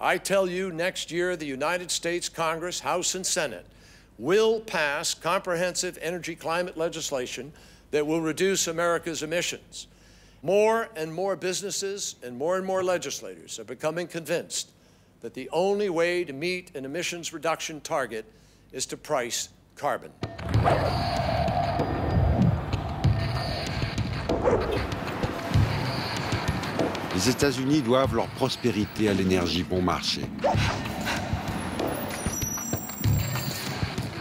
I tell you, next year, the United States Congress, House and Senate will pass comprehensive energy climate legislation that will reduce America's emissions. More and more businesses and more legislators are becoming convinced that the only way to meet an emissions reduction target is to price carbon.
Les États-Unis doivent leur prospérité à l'énergie bon marché.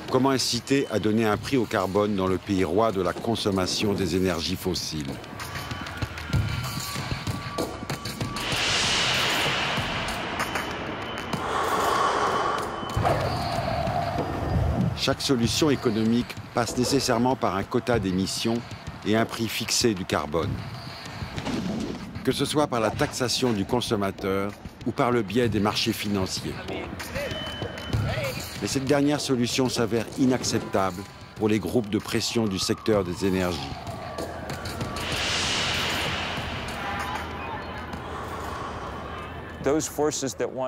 Comment inciter à donner un prix au carbone dans le pays roi de la consommation des énergies fossiles? Chaque solution économique passe nécessairement par un quota d'émissions et un prix fixé du carbone. Que ce soit par la taxation du consommateur ou par le biais des marchés financiers. Mais cette dernière solution s'avère inacceptable pour les groupes de pression du secteur des énergies.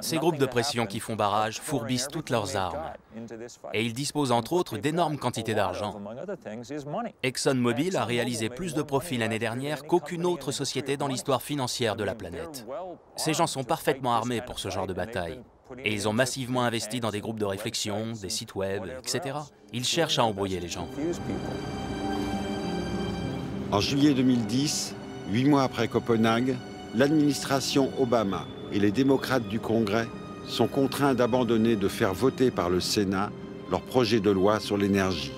Ces groupes de pression qui font barrage fourbissent toutes leurs armes. Et ils disposent entre autres d'énormes quantités d'argent. ExxonMobil a réalisé plus de profits l'année dernière qu'aucune autre société dans l'histoire financière de la planète. Ces gens sont parfaitement armés pour ce genre de bataille. Et ils ont massivement investi dans des groupes de réflexion, des sites web, etc. Ils cherchent à embrouiller les gens.
En juillet 2010, 8 mois après Copenhague, l'administration Obama et les démocrates du Congrès sont contraints d'abandonner de faire voter par le Sénat leur projet de loi sur l'énergie.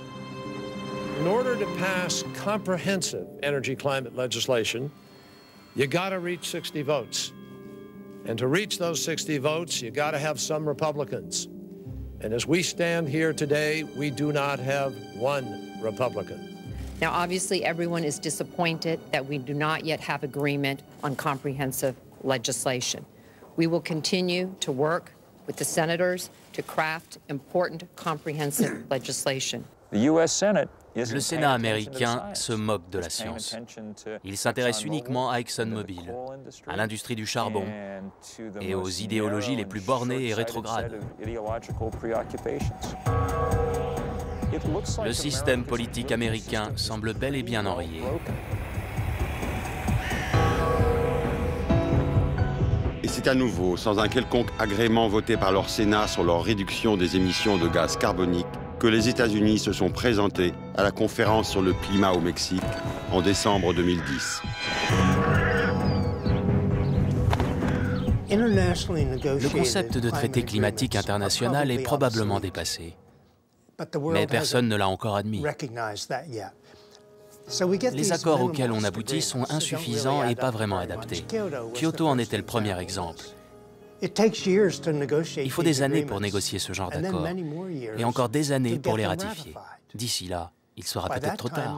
In order to pass comprehensive energy climate legislation, you got to reach 60 votes. And to reach those 60 votes, you got to have some Republicans. And as we stand here today, we do not have one Republican.
Now, obviously, everyone is disappointed that we do not yet have agreement on comprehensive legislation. We will continue to work with the senators to craft important comprehensive legislation.
The US Senate Le Sénat américain se moque de la science. Il s'intéresse uniquement à ExxonMobil, à l'industrie du charbon et aux idéologies les plus bornées et rétrogrades. Le système politique américain semble bel et bien enrayé.
Et c'est à nouveau, sans un quelconque agrément voté par leur Sénat sur leur réduction des émissions de gaz carbonique, que les États-Unis se sont présentés à la conférence sur le climat au Mexique en décembre 2010.
Le
concept de traité climatique international est probablement dépassé, mais personne ne l'a encore admis. Les accords auxquels on aboutit sont insuffisants et pas vraiment adaptés. Kyoto en était le premier exemple. Il faut des années pour négocier ce genre d'accord, et encore des années pour les ratifier. D'ici là, il sera peut-être trop tard.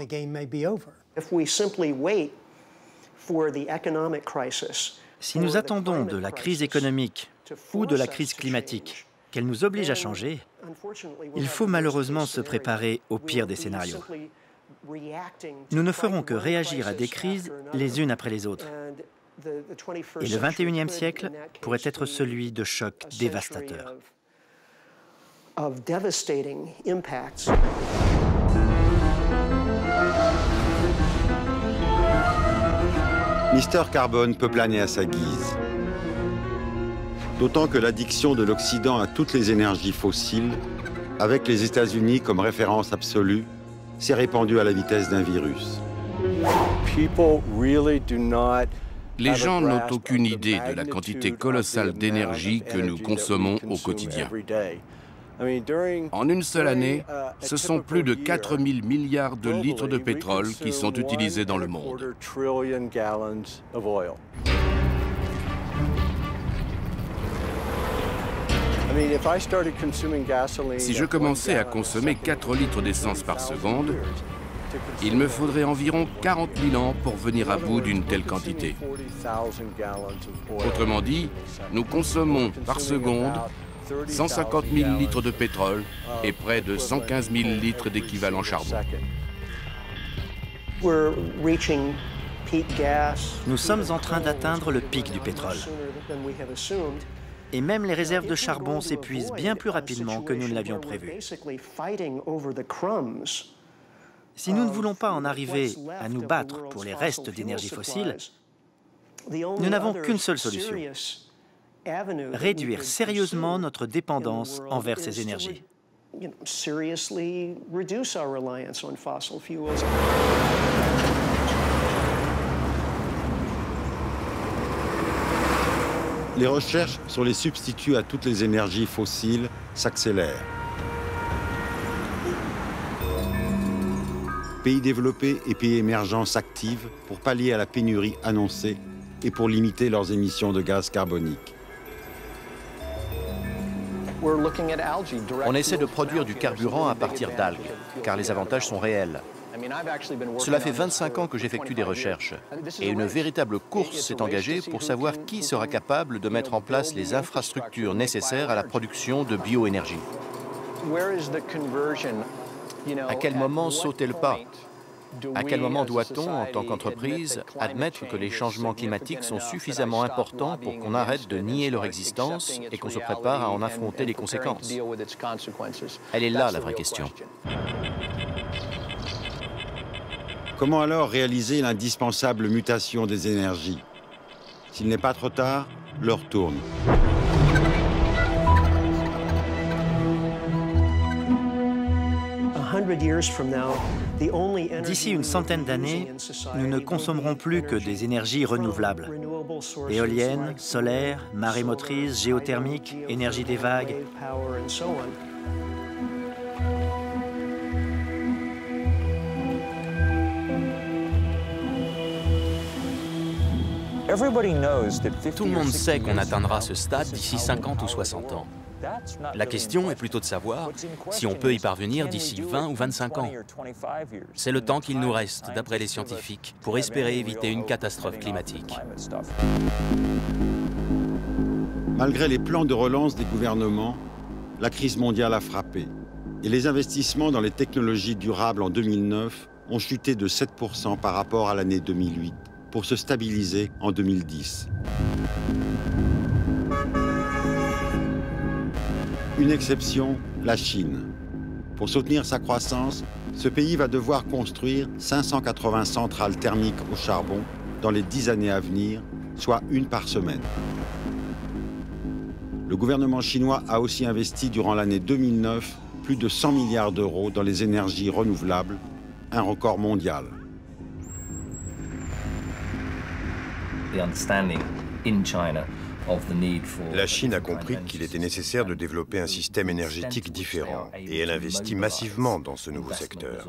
Si nous attendons de la crise économique ou de la crise climatique qu'elle nous oblige à changer, il faut malheureusement se préparer au pire des scénarios. Nous ne ferons que réagir à des crises les unes après les autres. Et le XXIe siècle pourrait être celui de chocs dévastateurs.
Mister Carbone peut planer à sa guise. D'autant que l'addiction de l'Occident à toutes les énergies fossiles, avec les États-Unis comme référence absolue, s'est répandue à la vitesse d'un virus.
Les gens n'ont aucune idée de la quantité colossale d'énergie que nous consommons au quotidien. En une seule année, ce sont plus de 4 000 milliards de litres de pétrole qui sont utilisés dans le monde. Si je commençais à consommer 4 litres d'essence par seconde, il me faudrait environ 40 000 ans pour venir à bout d'une telle quantité. Autrement dit, nous consommons par seconde 150 000 litres de pétrole et près de 115 000 litres d'équivalent charbon.
Nous sommes en train d'atteindre le pic du pétrole. Et même les réserves de charbon s'épuisent bien plus rapidement que nous ne l'avions prévu. Si nous ne voulons pas en arriver à nous battre pour les restes d'énergie fossile, nous n'avons qu'une seule solution: réduire sérieusement notre dépendance envers ces énergies.
Les recherches sur les substituts à toutes les énergies fossiles s'accélèrent. Pays développés et pays émergents s'activent pour pallier à la pénurie annoncée et pour limiter leurs émissions de gaz carbonique.
On essaie de produire du carburant à partir d'algues, car les avantages sont réels. Cela fait 25 ans que j'effectue des recherches, et une véritable course s'est engagée pour savoir qui sera capable de mettre en place les infrastructures nécessaires à la production de bioénergie. À quel moment sauter le pas? À quel moment doit-on, en tant qu'entreprise, admettre que les changements climatiques sont suffisamment importants pour qu'on arrête de nier leur existence et qu'on se prépare à en affronter les conséquences? Elle est là, la vraie question.
Comment alors réaliser l'indispensable mutation des énergies? S'il n'est pas trop tard, l'heure tourne.
D'ici une centaine d'années, nous ne consommerons plus que des énergies renouvelables. Éoliennes, solaires, marées motrices, géothermiques, énergie des vagues.
Tout le monde sait qu'on atteindra ce stade d'ici 50 ou 60 ans. La question est plutôt de savoir si on peut y parvenir d'ici 20 ou 25 ans. C'est le temps qu'il nous reste, d'après les scientifiques, pour espérer éviter une catastrophe climatique.
Malgré les plans de relance des gouvernements, la crise mondiale a frappé. Et les investissements dans les technologies durables en 2009 ont chuté de 7% par rapport à l'année 2008, pour se stabiliser en 2010. Une exception, la Chine. Pour soutenir sa croissance, ce pays va devoir construire 580 centrales thermiques au charbon dans les 10 années à venir, soit une par semaine. Le gouvernement chinois a aussi investi durant l'année 2009 plus de 100 milliards d'euros dans les énergies renouvelables, un record mondial.
La Chine a compris qu'il était nécessaire de développer un système énergétique différent et elle investit massivement dans ce nouveau secteur.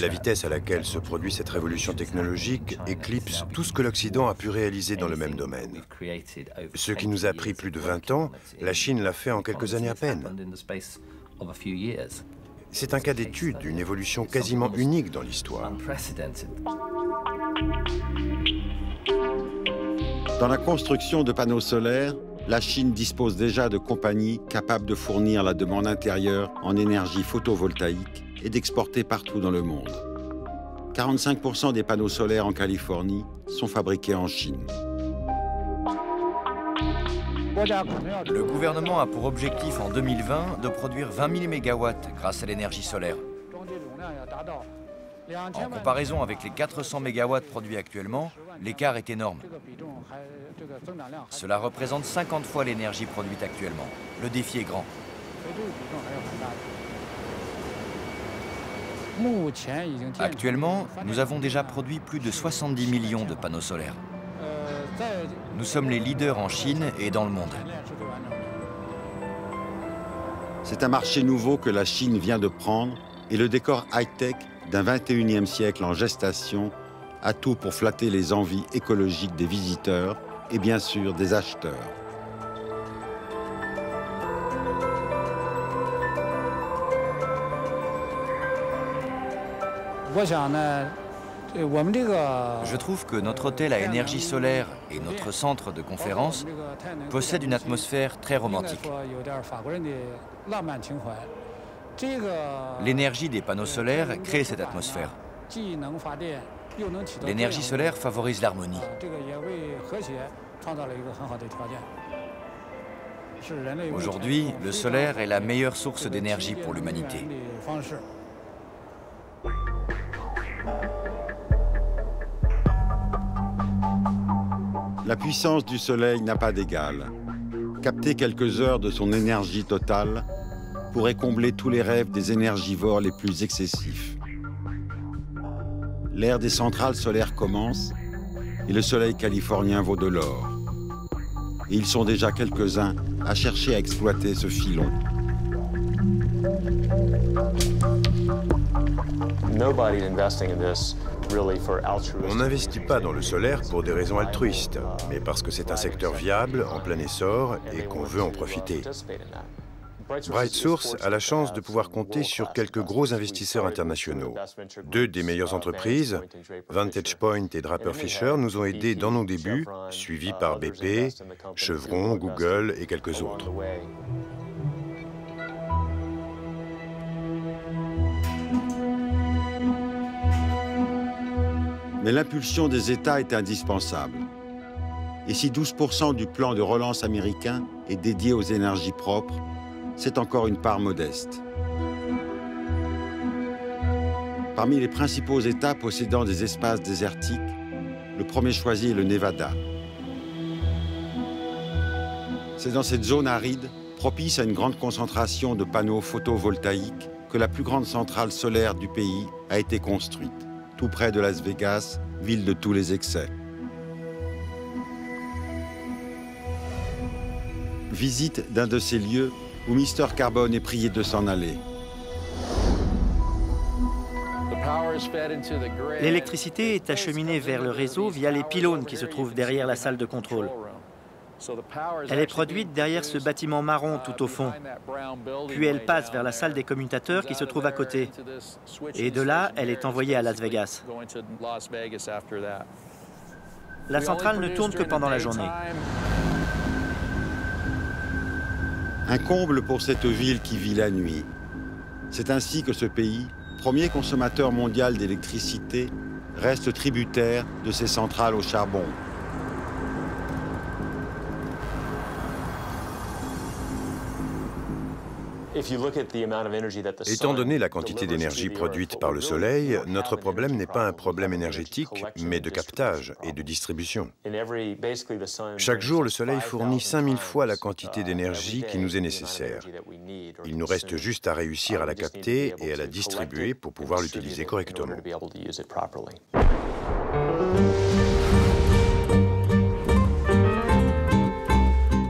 La vitesse à laquelle se produit cette révolution technologique éclipse tout ce que l'Occident a pu réaliser dans le même domaine. Ce qui nous a pris plus de 20 ans, la Chine l'a fait en quelques années à peine. C'est un cas d'étude d'une évolution quasiment unique dans l'histoire.
Dans la construction de panneaux solaires, la Chine dispose déjà de compagnies capables de fournir la demande intérieure en énergie photovoltaïque et d'exporter partout dans le monde. 45% des panneaux solaires en Californie sont fabriqués en Chine.
Le gouvernement a pour objectif en 2020 de produire 20 000 MW grâce à l'énergie solaire. En comparaison avec les 400 MW produits actuellement, l'écart est énorme. Cela représente 50 fois l'énergie produite actuellement. Le défi est grand. Actuellement, nous avons déjà produit plus de 70 millions de panneaux solaires. Nous sommes les leaders en Chine et dans le monde.
C'est un marché nouveau que la Chine vient de prendre et le décor high-tech d'un 21e siècle en gestation a tout pour flatter les envies écologiques des visiteurs et bien sûr des acheteurs.
Je trouve que notre hôtel à énergie solaire et notre centre de conférence possèdent une atmosphère très romantique. L'énergie des panneaux solaires crée cette atmosphère. L'énergie solaire favorise l'harmonie. Aujourd'hui, le solaire est la meilleure source d'énergie pour l'humanité.
La puissance du soleil n'a pas d'égal. Capter quelques heures de son énergie totale pourrait combler tous les rêves des énergivores les plus excessifs. L'ère des centrales solaires commence et le soleil californien vaut de l'or. Et ils sont déjà quelques-uns à chercher à exploiter ce filon.
On n'investit pas dans le solaire pour des raisons altruistes, mais parce que c'est un secteur viable, en plein essor, et qu'on veut en profiter. Bright Source a la chance de pouvoir compter sur quelques gros investisseurs internationaux. Deux des meilleures entreprises, Vantage Point et Draper Fisher, nous ont aidés dans nos débuts, suivis par BP, Chevron, Google et quelques autres.
Mais l'impulsion des États est indispensable. Et si 12% du plan de relance américain est dédié aux énergies propres, c'est encore une part modeste. Parmi les principaux États possédant des espaces désertiques, le premier choisi est le Nevada. C'est dans cette zone aride propice à une grande concentration de panneaux photovoltaïques, que la plus grande centrale solaire du pays a été construite, tout près de Las Vegas, ville de tous les excès. Visite d'un de ces lieux où Mr. Carbone est prié de s'en aller.
L'électricité est acheminée vers le réseau via les pylônes qui se trouvent derrière la salle de contrôle. Elle est produite derrière ce bâtiment marron tout au fond. Puis elle passe vers la salle des commutateurs qui se trouve à côté. Et de là, elle est envoyée à Las Vegas. La centrale ne tourne que pendant la journée.
Un comble pour cette ville qui vit la nuit. C'est ainsi que ce pays, premier consommateur mondial d'électricité, reste tributaire de ses centrales au charbon.
Étant donné la quantité d'énergie produite par le Soleil, notre problème n'est pas un problème énergétique, mais de captage et de distribution. Chaque jour, le Soleil fournit 5000 fois la quantité d'énergie qui nous est nécessaire. Il nous reste juste à réussir à la capter et à la distribuer pour pouvoir l'utiliser correctement.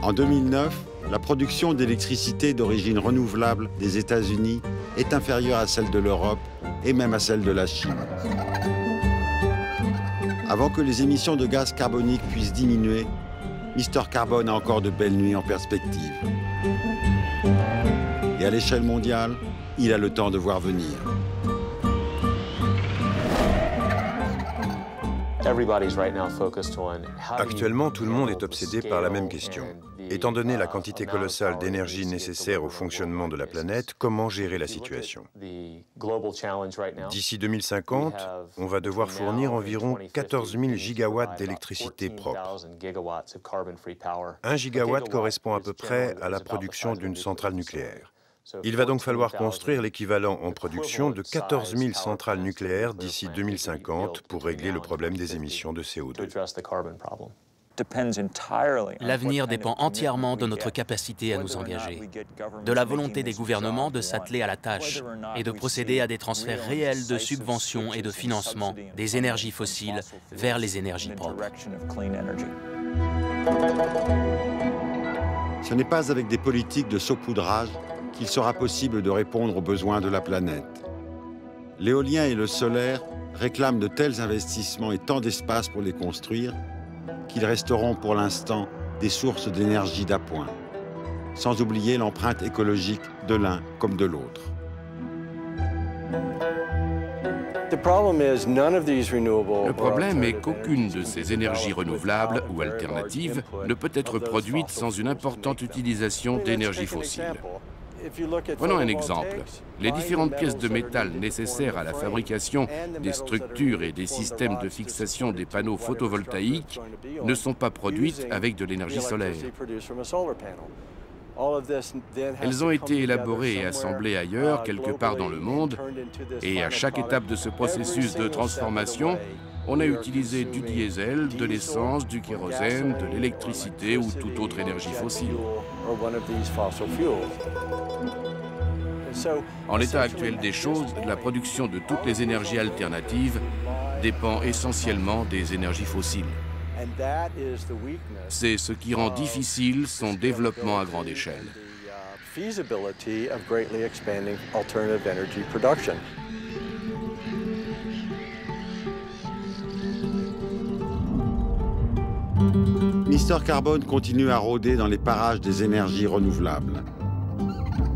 En 2009, la production d'électricité d'origine renouvelable des États-Unis est inférieure à celle de l'Europe et même à celle de la Chine. Avant que les émissions de gaz carbonique puissent diminuer, Mr. Carbone a encore de belles nuits en perspective. Et à l'échelle mondiale, il a le temps de voir venir.
Actuellement, tout le monde est obsédé par la même question. Étant donné la quantité colossale d'énergie nécessaire au fonctionnement de la planète, comment gérer la situation? D'ici 2050, on va devoir fournir environ 14 000 gigawatts d'électricité propre. 1 gigawatt correspond à peu près à la production d'une centrale nucléaire. Il va donc falloir construire l'équivalent en production de 14 000 centrales nucléaires d'ici 2050 pour régler le problème des émissions de CO2.
L'avenir dépend entièrement de notre capacité à nous engager, de la volonté des gouvernements de s'atteler à la tâche et de procéder à des transferts réels de subventions et de financement des énergies fossiles vers les énergies propres.
Ce n'est pas avec des politiques de saupoudrage qu'il sera possible de répondre aux besoins de la planète. L'éolien et le solaire réclament de tels investissements et tant d'espace pour les construire qu'ils resteront pour l'instant des sources d'énergie d'appoint, sans oublier l'empreinte écologique de l'un comme de l'autre.
Le problème est qu'aucune de ces énergies renouvelables ou alternatives ne peut être produite sans une importante utilisation d'énergie fossile. Prenons un exemple. Les différentes pièces de métal nécessaires à la fabrication des structures et des systèmes de fixation des panneaux photovoltaïques ne sont pas produites avec de l'énergie solaire. Elles ont été élaborées et assemblées ailleurs, quelque part dans le monde, et à chaque étape de ce processus de transformation, on a utilisé du diesel, de l'essence, du kérosène, de l'électricité ou toute autre énergie fossile. En l'état actuel des choses, la production de toutes les énergies alternatives dépend essentiellement des énergies fossiles. C'est ce qui rend difficile son développement à grande échelle.
Mr. Carbone continue à rôder dans les parages des énergies renouvelables.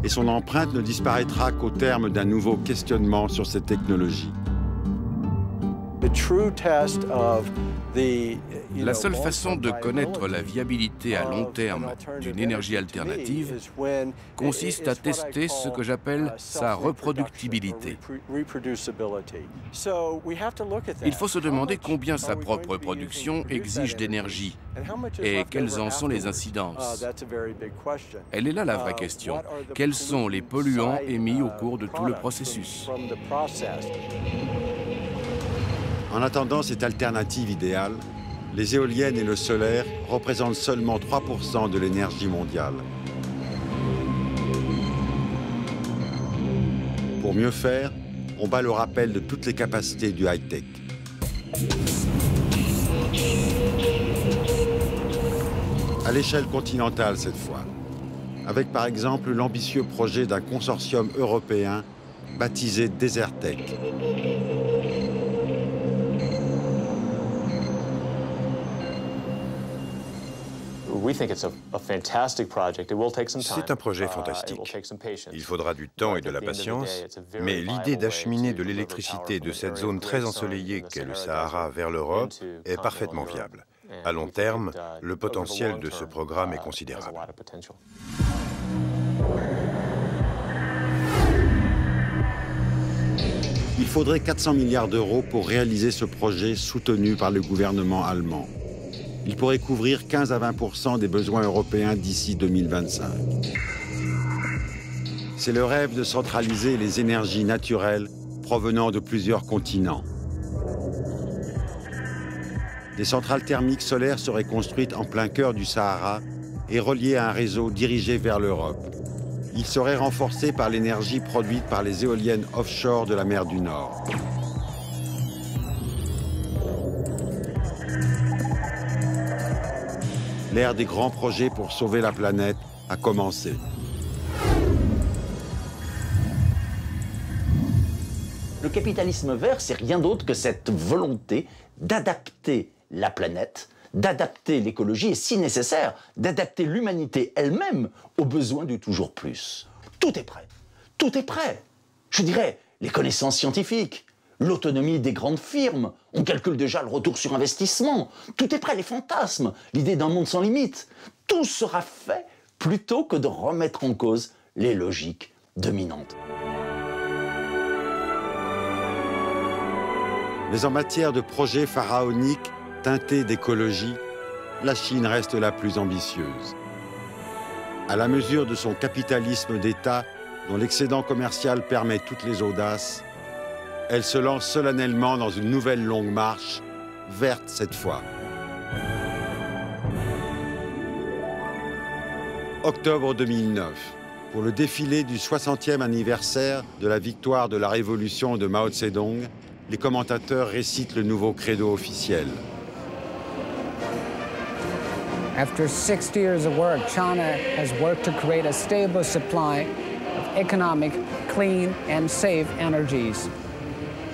Et son empreinte ne disparaîtra qu'au terme d'un nouveau questionnement sur ces technologies. La seule façon de connaître la viabilité à long terme d'une énergie alternative consiste à tester ce que j'appelle sa reproductibilité. Il faut se demander combien sa propre production exige d'énergie et quelles en sont les incidences. Elle est là la vraie question. Quels sont les polluants émis au cours de tout le processus? En attendant cette alternative idéale, les éoliennes et le solaire représentent seulement 3% de l'énergie mondiale. Pour mieux faire, on bat le rappel de toutes les capacités du high-tech. À l'échelle continentale cette fois, avec par exemple l'ambitieux projet d'un consortium européen baptisé Desertec.
C'est un projet fantastique. Il faudra du temps et de la patience, mais l'idée d'acheminer de l'électricité de cette zone très ensoleillée qu'est le Sahara vers l'Europe est parfaitement viable. À long terme, le potentiel de ce programme est considérable.
Il faudrait 400 milliards d'euros pour réaliser ce projet soutenu par le gouvernement allemand. Il pourrait couvrir 15 à 20% des besoins européens d'ici 2025. C'est le rêve de centraliser les énergies naturelles provenant de plusieurs continents. Des centrales thermiques solaires seraient construites en plein cœur du Sahara et reliées à un réseau dirigé vers l'Europe. Il serait renforcé par l'énergie produite par les éoliennes offshore de la mer du Nord. L'ère des grands projets pour sauver la planète a commencé.
Le capitalisme vert, c'est rien d'autre que cette volonté d'adapter la planète, d'adapter l'écologie et, si nécessaire, d'adapter l'humanité elle-même aux besoins du toujours plus. Tout est prêt. Tout est prêt. Je dirais, les connaissances scientifiques, l'autonomie des grandes firmes, on calcule déjà le retour sur investissement. Tout est prêt, les fantasmes, l'idée d'un monde sans limite. Tout sera fait plutôt que de remettre en cause les logiques dominantes.
Mais en matière de projets pharaoniques teintés d'écologie, la Chine reste la plus ambitieuse. À la mesure de son capitalisme d'État, dont l'excédent commercial permet toutes les audaces, elle se lance solennellement dans une nouvelle longue marche, verte cette fois. Octobre 2009, pour le défilé du 60e anniversaire de la victoire de la révolution de Mao Zedong, les commentateurs récitent le nouveau credo officiel.
After 60 years of work, China has worked to create a stable supply of economic, clean and safe energies.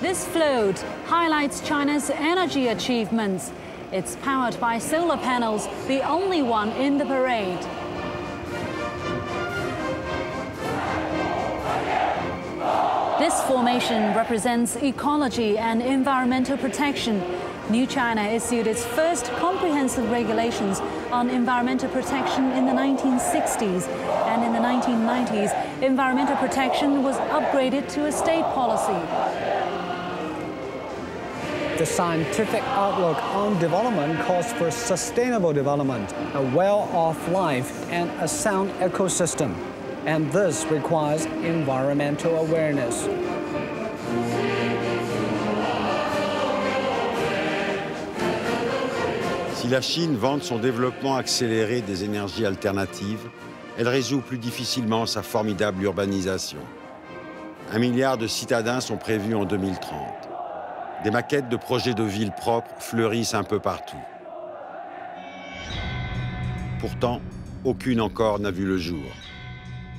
This float highlights China's energy achievements. It's powered by solar panels, the only one in the parade. This formation represents ecology and environmental protection. New China issued its first comprehensive regulations on environmental protection in the 1960s, and in the 1990s, environmental protection was upgraded to a state policy.
The scientific outlook on development calls for sustainable development, a well-off life, and a sound ecosystem. And this requires environmental awareness.
Si la Chine vante son développement accéléré des énergies alternatives, elle résout plus difficilement sa formidable urbanisation. 1 milliard de citadins sont prévus en 2030. Des maquettes de projets de villes propres fleurissent un peu partout. Pourtant, aucune encore n'a vu le jour.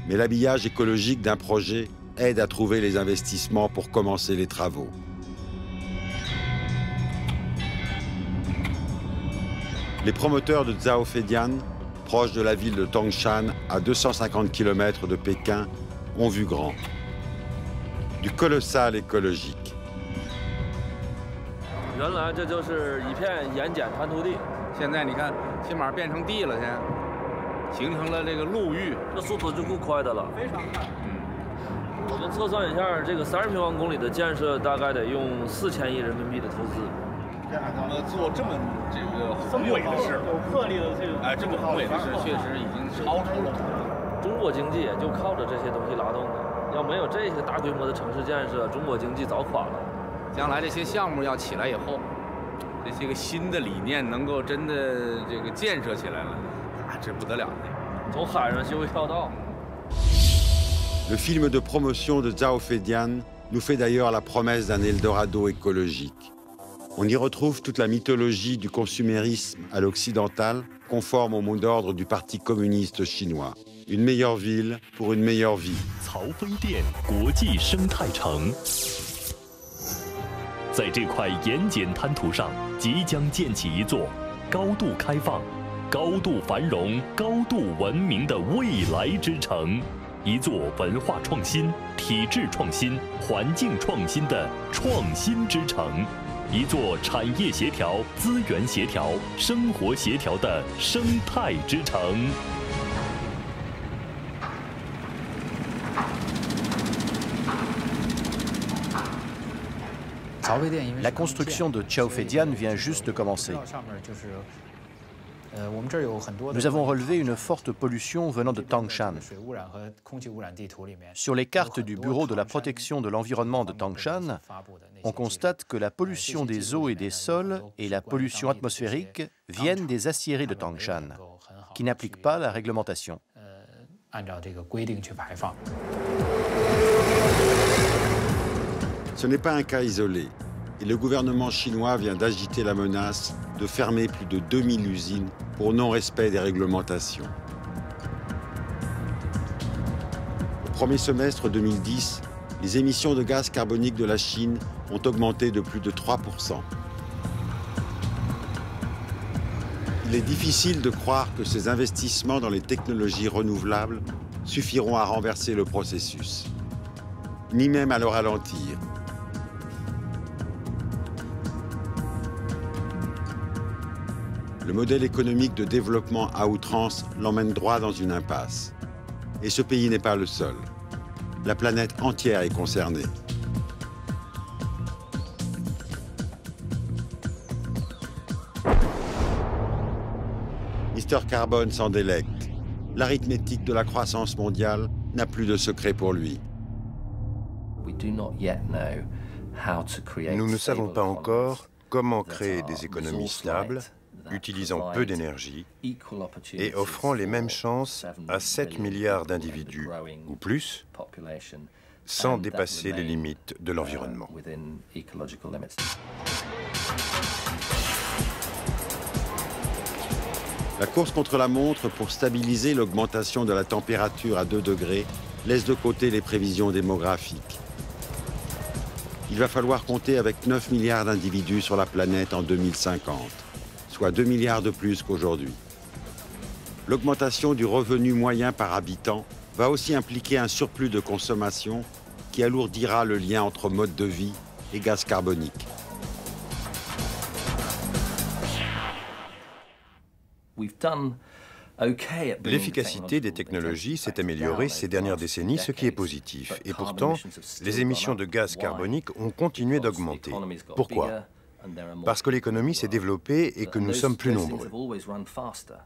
Mais l'habillage écologique d'un projet aide à trouver les investissements pour commencer les travaux. Les promoteurs de Zhaofeidian, proche de la ville de Tangshan, à 250 km de Pékin, ont vu grand. Du colossal écologique.
原来这就是一片盐碱滩涂地，现在你看，起码变成地了，形成了这个陆域，这速度就够快的了。非常快。我们测算一下，这个30平方公里的建设大概得用4000亿人民币的投资。让他们做这么这个宏伟的事，有魄力的这种，这么宏伟的事，确实已经超出了中国经济也就靠着这些东西拉动的。要没有这些大规模的城市建设，中国经济早垮了。 将来这些项目要起来以后，这些个新的理念能够真的这个建设起来了，啊，这不得了的。从海上修一条道。
Le film de promotion de Zhao Feidian nous fait d'ailleurs la promesse d'un Eldorado écologique. On y retrouve toute la mythologie du consumérisme à l'occidental, conforme au mot d'ordre du Parti communiste chinois. Une meilleure ville pour une meilleure vie.
在这块盐碱滩涂上，即将建起一座高度开放、高度繁荣、高度文明的未来之城，一座文化创新、体制创新、环境创新的创新之城，一座产业协调、资源协调、生活协调的生态之城。
La construction de Chaofeidian vient juste de commencer. Nous avons relevé une forte pollution venant de Tangshan. Sur les cartes du Bureau de la protection de l'environnement de Tangshan, on constate que la pollution des eaux et des sols et la pollution atmosphérique viennent des aciéries de Tangshan, qui n'appliquent pas la réglementation.
Ce n'est pas un cas isolé, et le gouvernement chinois vient d'agiter la menace de fermer plus de 2000 usines pour non-respect des réglementations. Au premier semestre 2010, les émissions de gaz carbonique de la Chine ont augmenté de plus de 3%. Il est difficile de croire que ces investissements dans les technologies renouvelables suffiront à renverser le processus, ni même à le ralentir. Le modèle économique de développement à outrance l'emmène droit dans une impasse. Et ce pays n'est pas le seul. La planète entière est concernée. Mr. Carbone s'en délecte. L'arithmétique de la croissance mondiale n'a plus de secret pour lui.
Nous ne savons pas encore comment créer des économies stables, utilisant peu d'énergie et offrant les mêmes chances à 7 milliards d'individus ou plus, sans dépasser les limites de l'environnement.
La course contre la montre pour stabiliser l'augmentation de la température à 2 degrés laisse de côté les prévisions démographiques. Il va falloir compter avec 9 milliards d'individus sur la planète en 2050. Soit 2 milliards de plus qu'aujourd'hui. L'augmentation du revenu moyen par habitant va aussi impliquer un surplus de consommation qui alourdira le lien entre mode de vie et gaz carbonique.
L'efficacité des technologies s'est améliorée ces dernières décennies, ce qui est positif. Et pourtant, les émissions de gaz carbonique ont continué d'augmenter. Pourquoi ? Parce que l'économie s'est développée et que nous sommes plus nombreux.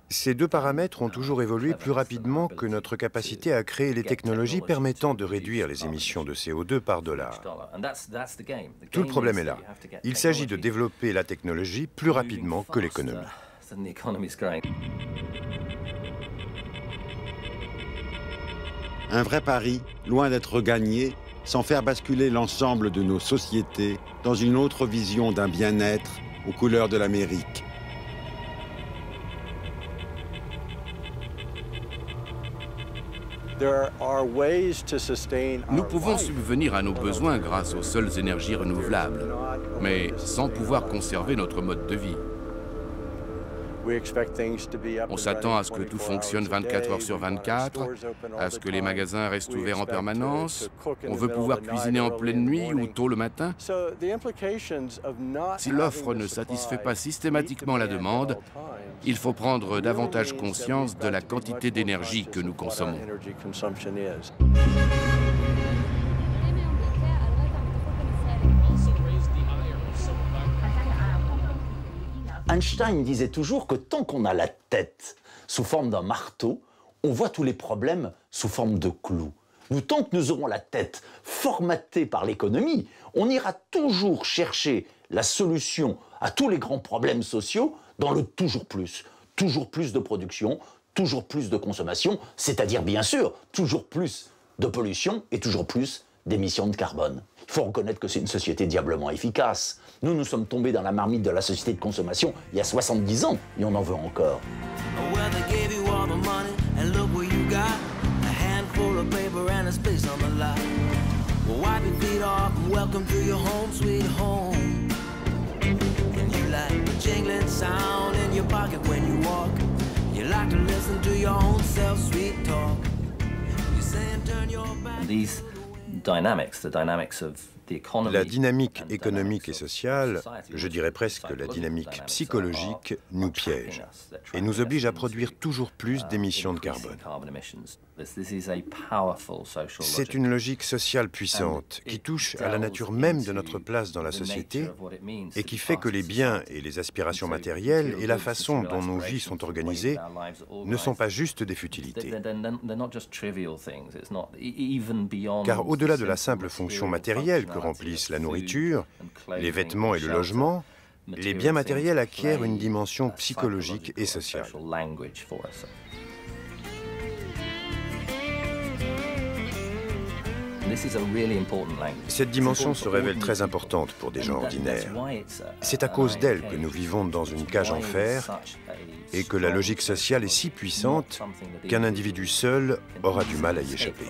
Ces deux paramètres ont toujours évolué plus rapidement que notre capacité à créer les technologies permettant de réduire les émissions de CO2 par dollar. Tout le problème est là. Il s'agit de développer la technologie plus rapidement que l'économie.
Un vrai pari, loin d'être gagné, sans faire basculer l'ensemble de nos sociétés dans une autre vision d'un bien-être aux couleurs de l'Amérique.
Nous pouvons subvenir à nos besoins grâce aux seules énergies renouvelables, mais sans pouvoir conserver notre mode de vie. On s'attend à ce que tout fonctionne 24 heures sur 24, à ce que les magasins restent ouverts en permanence. On veut pouvoir cuisiner en pleine nuit ou tôt le matin. Si l'offre ne satisfait pas systématiquement la demande, il faut prendre davantage conscience de la quantité d'énergie que nous consommons.
Einstein disait toujours que tant qu'on a la tête sous forme d'un marteau, on voit tous les problèmes sous forme de clous. Nous, tant que nous aurons la tête formatée par l'économie, on ira toujours chercher la solution à tous les grands problèmes sociaux dans le toujours plus de production, toujours plus de consommation, c'est-à-dire bien sûr toujours plus de pollution et toujours plus d'émissions de carbone. Il faut reconnaître que c'est une société diablement efficace. Nous sommes tombés dans la marmite de la société de consommation il y a 70 ans et on en veut encore.
La dynamique économique et sociale, je dirais presque la dynamique psychologique, nous piège et nous oblige à produire toujours plus d'émissions de carbone. C'est une logique sociale puissante qui touche à la nature même de notre place dans la société et qui fait que les biens et les aspirations matérielles et la façon dont nos vies sont organisées ne sont pas juste des futilités. Car au-delà de la simple fonction matérielle que remplissent la nourriture, les vêtements et le logement, les biens matériels acquièrent une dimension psychologique et sociale. Cette dimension se révèle très importante pour des gens ordinaires. C'est à cause d'elle que nous vivons dans une cage en fer et que la logique sociale est si puissante qu'un individu seul aura du mal à y échapper.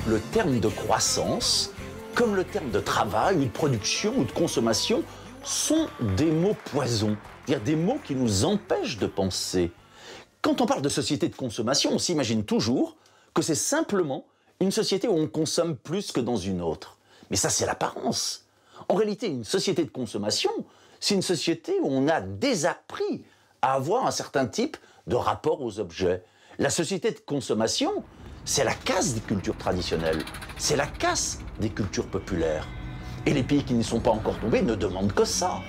Le terme de croissance, comme le terme de travail ou de production ou de consommation, sont des mots poison, c'est-à-dire des mots qui nous empêchent de penser. Quand on parle de société de consommation, on s'imagine toujours que c'est simplement une société où on consomme plus que dans une autre. Mais ça, c'est l'apparence. En réalité, une société de consommation, c'est une société où on a désappris à avoir un certain type de rapport aux objets. La société de consommation, c'est la casse des cultures traditionnelles, c'est la casse des cultures populaires. Et les pays qui n'y sont pas encore tombés ne demandent que ça.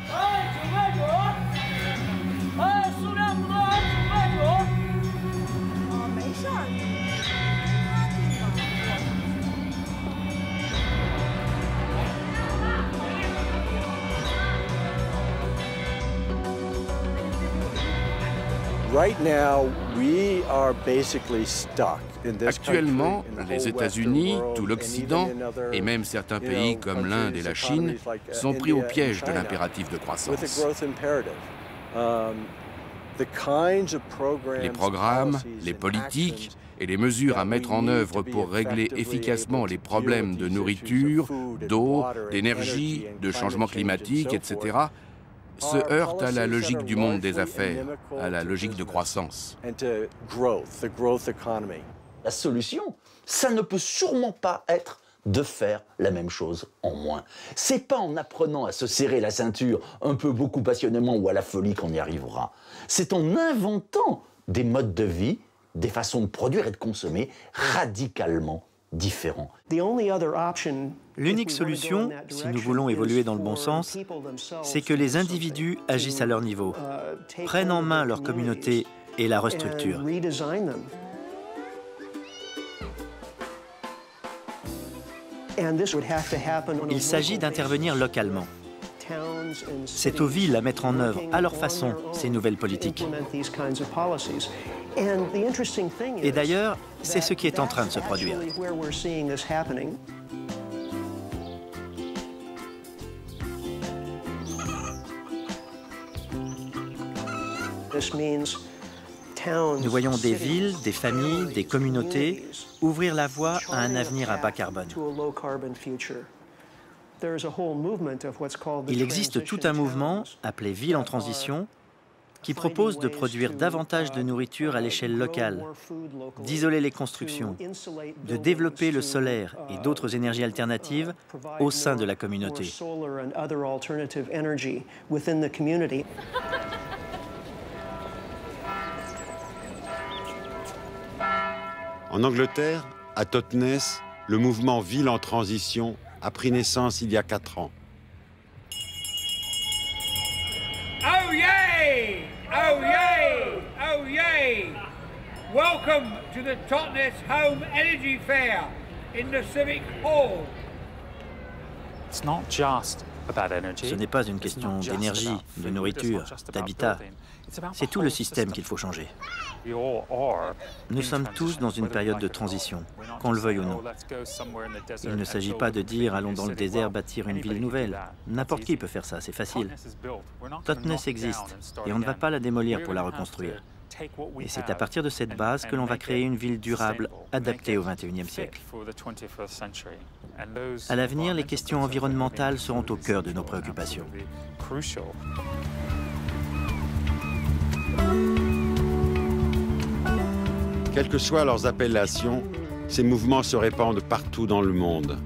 Actuellement, les États-Unis, tout l'Occident et même certains pays comme l'Inde et la Chine sont pris au piège de l'impératif de croissance. Les programmes, les politiques et les mesures à mettre en œuvre pour régler efficacement les problèmes de nourriture, d'eau, d'énergie, de changement climatique, etc., se heurtent à la logique du monde des affaires, à la logique de croissance.
La solution, ça ne peut sûrement pas être de faire la même chose en moins. C'est pas en apprenant à se serrer la ceinture un peu beaucoup passionnément ou à la folie qu'on y arrivera. C'est en inventant des modes de vie, des façons de produire et de consommer radicalement différents.
L'unique solution, si nous voulons évoluer dans le bon sens, c'est que les individus agissent à leur niveau, prennent en main leur communauté et la restructurent. Il s'agit d'intervenir localement. C'est aux villes à mettre en œuvre à leur façon ces nouvelles politiques. Et d'ailleurs, c'est ce qui est en train de se produire. Nous voyons des villes, des familles, des communautés ouvrir la voie à un avenir à bas carbone. Il existe tout un mouvement, appelé Ville en transition, qui propose de produire davantage de nourriture à l'échelle locale, d'isoler les constructions, de développer le solaire et d'autres énergies alternatives au sein de la communauté.
En Angleterre, à Totnes, le mouvement Ville en transition a pris naissance il y a 4 ans.
Oh yay! Oh yay! Oh yay! Welcome to the Totnes Home Energy Fair in the Civic Hall.
Ce n'est pas une question d'énergie, de nourriture, d'habitat. C'est tout le système qu'il faut changer. Nous sommes tous dans une période de transition, qu'on le veuille ou non. Il ne s'agit pas de dire « allons dans le désert bâtir une ville nouvelle ». N'importe qui peut faire ça, c'est facile. Totnes existe et on ne va pas la démolir pour la reconstruire. Et c'est à partir de cette base que l'on va créer une ville durable, adaptée au XXIe siècle. À l'avenir, les questions environnementales seront au cœur de nos préoccupations.
Quelles que soient leurs appellations, ces mouvements se répandent partout dans le monde.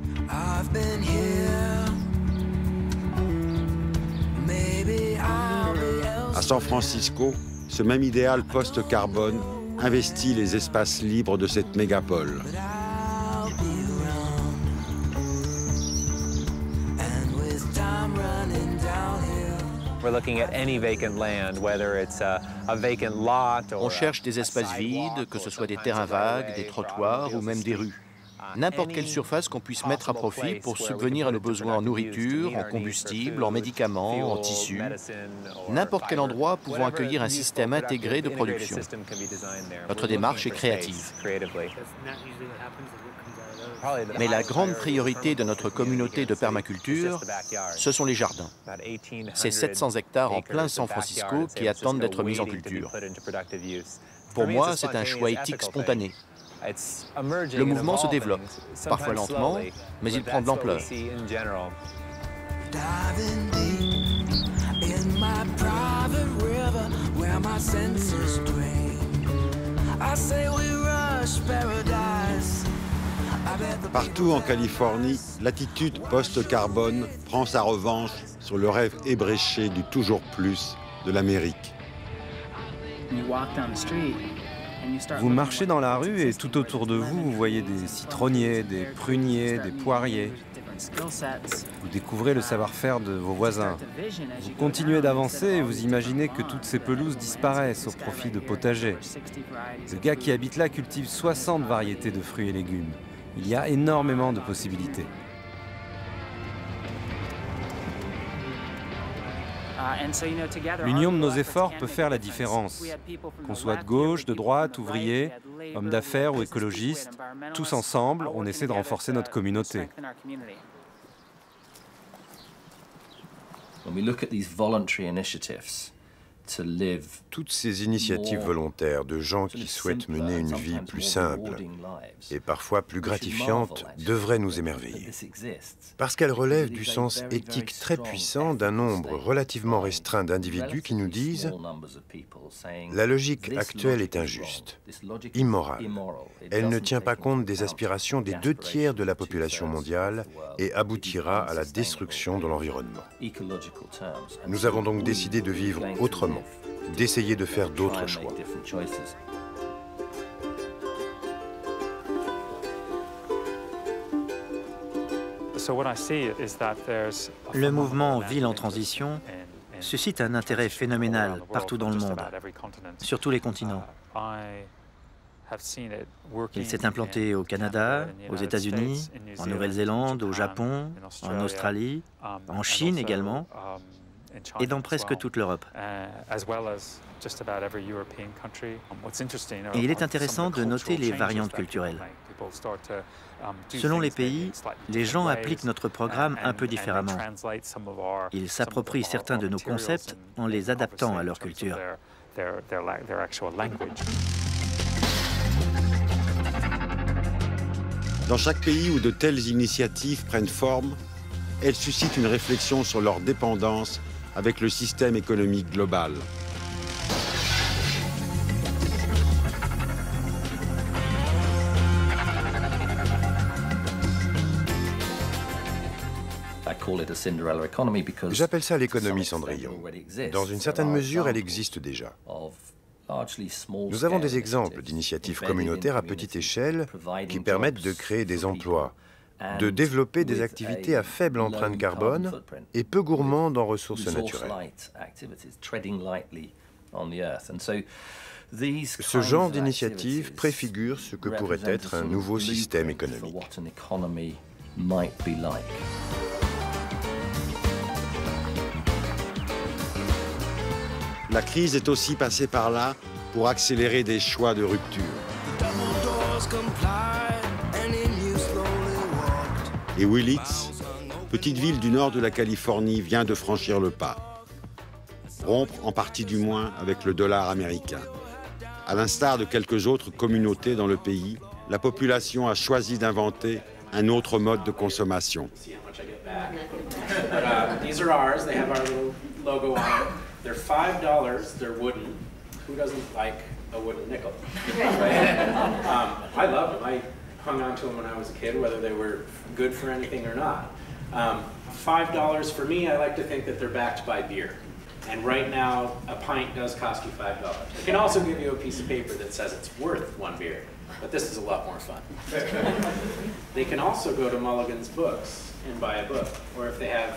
À San Francisco, ce même idéal post-carbone investit les espaces libres de cette mégapole.
On cherche des espaces vides, que ce soit des terrains vagues, des trottoirs ou même des rues. N'importe quelle surface qu'on puisse mettre à profit pour subvenir à nos besoins en nourriture, en combustible, en médicaments, en tissus. N'importe quel endroit pouvant accueillir un système intégré de production. Notre démarche est créative. Mais la grande priorité de notre communauté de permaculture, ce sont les jardins. C'est 700 hectares en plein San Francisco qui attendent d'être mis en culture. Pour moi, c'est un choix éthique spontané. Le mouvement se développe, parfois lentement, mais il prend de l'ampleur.
Partout en Californie, l'attitude post-carbone prend sa revanche sur le rêve ébréché du toujours plus de l'Amérique.
Vous marchez dans la rue et tout autour de vous, vous voyez des citronniers, des pruniers, des poiriers. Vous découvrez le savoir-faire de vos voisins. Vous continuez d'avancer et vous imaginez que toutes ces pelouses disparaissent au profit de potagers. Le gars qui habite là cultive 60 variétés de fruits et légumes. Il y a énormément de possibilités. L'union de nos efforts peut faire la différence. Qu'on soit de gauche, de droite, ouvrier, hommes d'affaires ou écologistes, tous ensemble, on essaie de renforcer notre communauté.
Toutes ces initiatives volontaires de gens qui souhaitent mener une vie plus simple et parfois plus gratifiante devraient nous émerveiller. Parce qu'elles relèvent du sens éthique très puissant d'un nombre relativement restreint d'individus qui nous disent « La logique actuelle est injuste, immorale. Elle ne tient pas compte des aspirations des 2 tiers de la population mondiale et aboutira à la destruction de l'environnement. Nous avons donc décidé de vivre autrement, d'essayer de faire d'autres choix. »
Le mouvement Ville en transition suscite un intérêt phénoménal partout dans le monde, sur tous les continents. Il s'est implanté au Canada, aux États-Unis, en Nouvelle-Zélande, au Japon, en Australie, en Chine également, et dans presque toute l'Europe. Et il est intéressant de noter les variantes culturelles. Selon les pays, les gens appliquent notre programme un peu différemment. Ils s'approprient certains de nos concepts en les adaptant à leur culture.
Dans chaque pays où de telles initiatives prennent forme, elles suscitent une réflexion sur leur dépendance avec le système économique global.
J'appelle ça l'économie Cendrillon. Dans une certaine mesure, elle existe déjà. Nous avons des exemples d'initiatives communautaires à petite échelle qui permettent de créer des emplois, de développer des activités à faible empreinte carbone et peu gourmandes en ressources naturelles. Ce genre d'initiative préfigure ce que pourrait être un nouveau système économique.
La crise est aussi passée par là pour accélérer des choix de rupture. Et Willits, petite ville du nord de la Californie, vient de franchir le pas. Rompre, en partie du moins, avec le dollar américain. À l'instar de quelques autres communautés dans le pays, la population a choisi d'inventer un autre mode de consommation.
These are ours. They have our little logo on it. They're $5. They're wooden. Who doesn't like a wooden nickel? I loved them. I hung on to them when I was a kid, whether they were good for anything or not. $5 for me, I like to think that they're backed by beer. And right now, a pint does cost you $5. It can also give you a piece of paper that says it's worth one beer, but this is a lot more fun. They can also go to Mulligan's Books and buy a book, or if they have,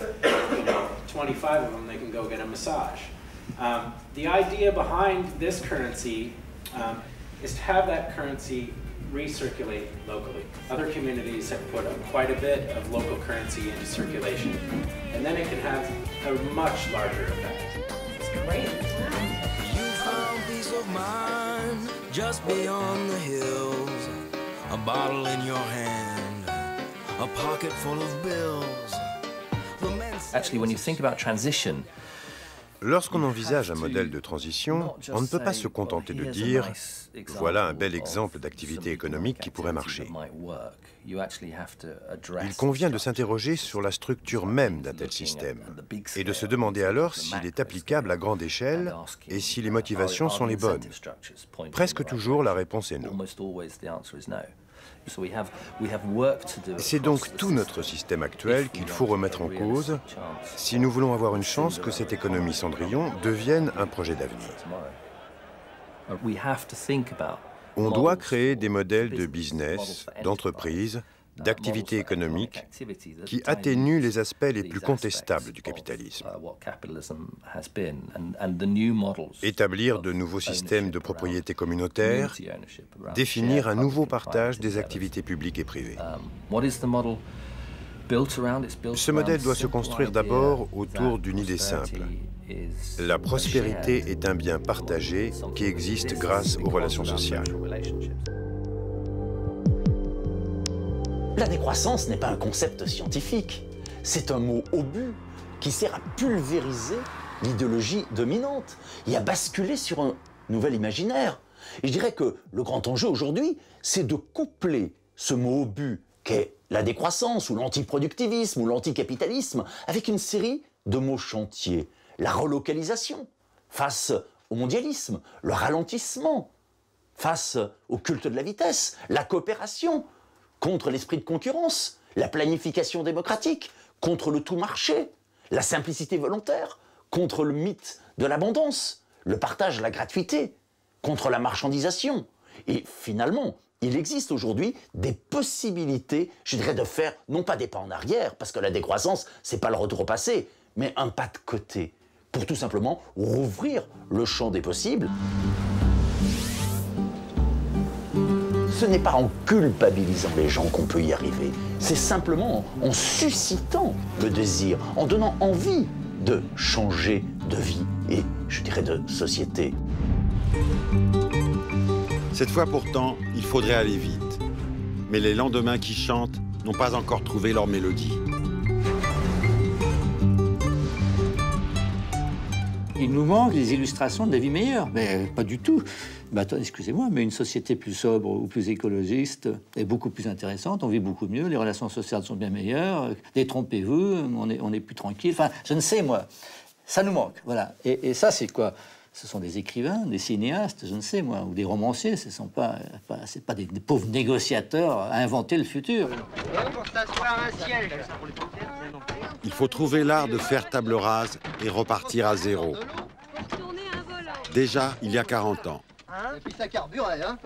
25 of them, they can go get a massage. The idea behind this currency is to have that currency recirculate locally. Other communities have put quite a bit of local currency into circulation, and then it can have a much larger effect. It's great.
You found peace of mind just beyond the hills, a bottle in your hand, a pocket full of bills.
Actually, when you think about transition,
lorsqu'on envisage un modèle de transition, on ne peut pas se contenter de dire « voilà un bel exemple d'activité économique qui pourrait marcher ». Il convient de s'interroger sur la structure même d'un tel système et de se demander alors s'il est applicable à grande échelle et si les motivations sont les bonnes. Presque toujours, la réponse est non. C'est donc tout notre système actuel qu'il faut remettre en cause si nous voulons avoir une chance que cette économie Cendrillon devienne un projet d'avenir. On doit créer des modèles de business, d'entreprise, d'activité économique qui atténuent les aspects les plus contestables du capitalisme. Établir de nouveaux systèmes de propriété communautaire, définir un nouveau partage des activités publiques et privées. Ce modèle doit se construire d'abord autour d'une idée simple. La prospérité est un bien partagé qui existe grâce aux relations sociales.
La décroissance n'est pas un concept scientifique. C'est un mot obus qui sert à pulvériser l'idéologie dominante et à basculer sur un nouvel imaginaire. Et je dirais que le grand enjeu aujourd'hui, c'est de coupler ce mot obus qu'est la décroissance ou l'antiproductivisme ou l'anticapitalisme avec une série de mots chantiers. La relocalisation face au mondialisme, le ralentissement face au culte de la vitesse, la coopération contre l'esprit de concurrence, la planification démocratique, contre le tout marché, la simplicité volontaire, contre le mythe de l'abondance, le partage, la gratuité, contre la marchandisation. Et finalement, il existe aujourd'hui des possibilités, je dirais, de faire non pas des pas en arrière, parce que la décroissance, c'est pas le retour au passé, mais un pas de côté, pour tout simplement rouvrir le champ des possibles. Ce n'est pas en culpabilisant les gens qu'on peut y arriver. C'est simplement en suscitant le désir, en donnant envie de changer de vie et, je dirais, de société.
Cette fois pourtant, il faudrait aller vite. Mais les lendemains qui chantent n'ont pas encore trouvé leur mélodie.
Il nous manque des illustrations de la vie meilleure, mais pas du tout. Excusez-moi, mais une société plus sobre ou plus écologiste est beaucoup plus intéressante, on vit beaucoup mieux, les relations sociales sont bien meilleures, détrompez-vous, on est plus tranquille. Enfin, je ne sais, moi, ça nous manque, voilà. Et ça, c'est quoi? Ce sont des écrivains, des cinéastes, je ne sais, moi, ou des romanciers, ce sont pas des pauvres négociateurs à inventer le futur.
Il faut trouver l'art de faire table rase et repartir à zéro. Déjà, il y a 40 ans.
Et puis ça carburait, hein.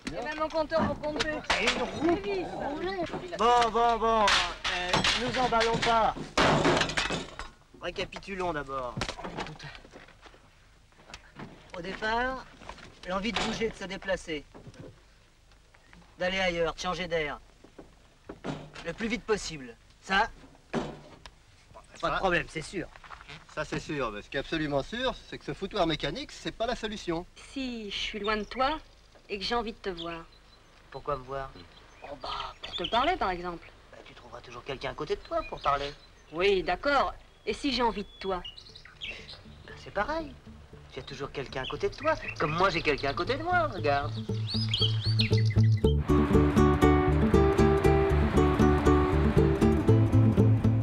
Et même mon compteur pour compter.
Bon, nous emballons pas. Récapitulons d'abord. Au départ, l'envie de bouger, de se déplacer. D'aller ailleurs, de changer d'air. Le plus vite possible. Ça, pas de problème, c'est sûr.
Ça c'est sûr, mais ce qui est absolument sûr, c'est que ce foutoir mécanique, c'est pas la solution.
Si je suis loin de toi et que j'ai envie de te voir.
Pourquoi me voir?
Oh bah, pour te parler par exemple.
Bah, tu trouveras toujours quelqu'un à côté de toi pour parler.
Oui, d'accord. Et si j'ai envie de toi?
Ben, c'est pareil. Tu as toujours quelqu'un à côté de toi. Comme moi, j'ai quelqu'un à côté de moi, regarde.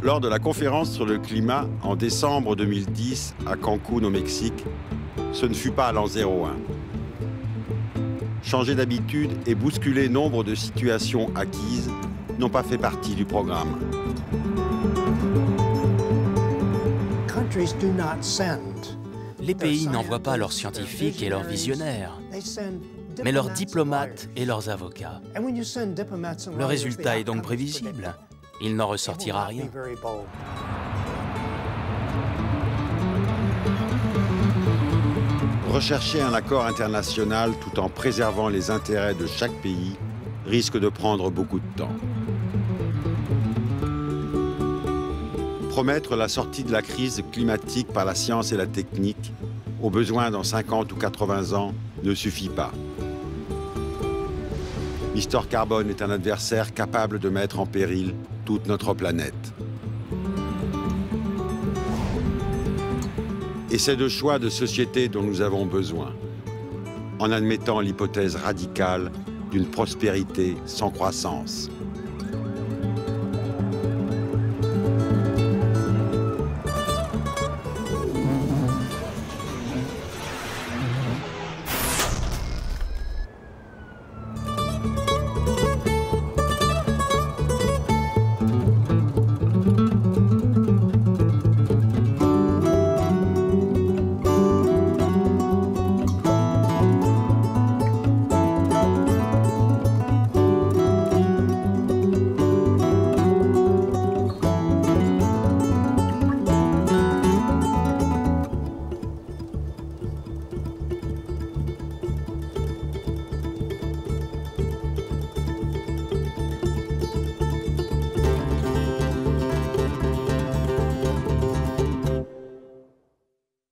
Lors de la conférence sur le climat en décembre 2010 à Cancún au Mexique, ce ne fut pas l'an 01. Changer d'habitude et bousculer nombre de situations acquises n'ont pas fait partie du programme.
Les pays n'envoient pas leurs scientifiques et leurs visionnaires, mais leurs diplomates et leurs avocats. Le résultat est donc prévisible. Il n'en ressortira rien.
Rechercher un accord international tout en préservant les intérêts de chaque pays risque de prendre beaucoup de temps. Promettre la sortie de la crise climatique par la science et la technique, au besoin dans 50 ou 80 ans, ne suffit pas. Mr. Carbone est un adversaire capable de mettre en péril toute notre planète. Et c'est de choix de société dont nous avons besoin, en admettant l'hypothèse radicale d'une prospérité sans croissance.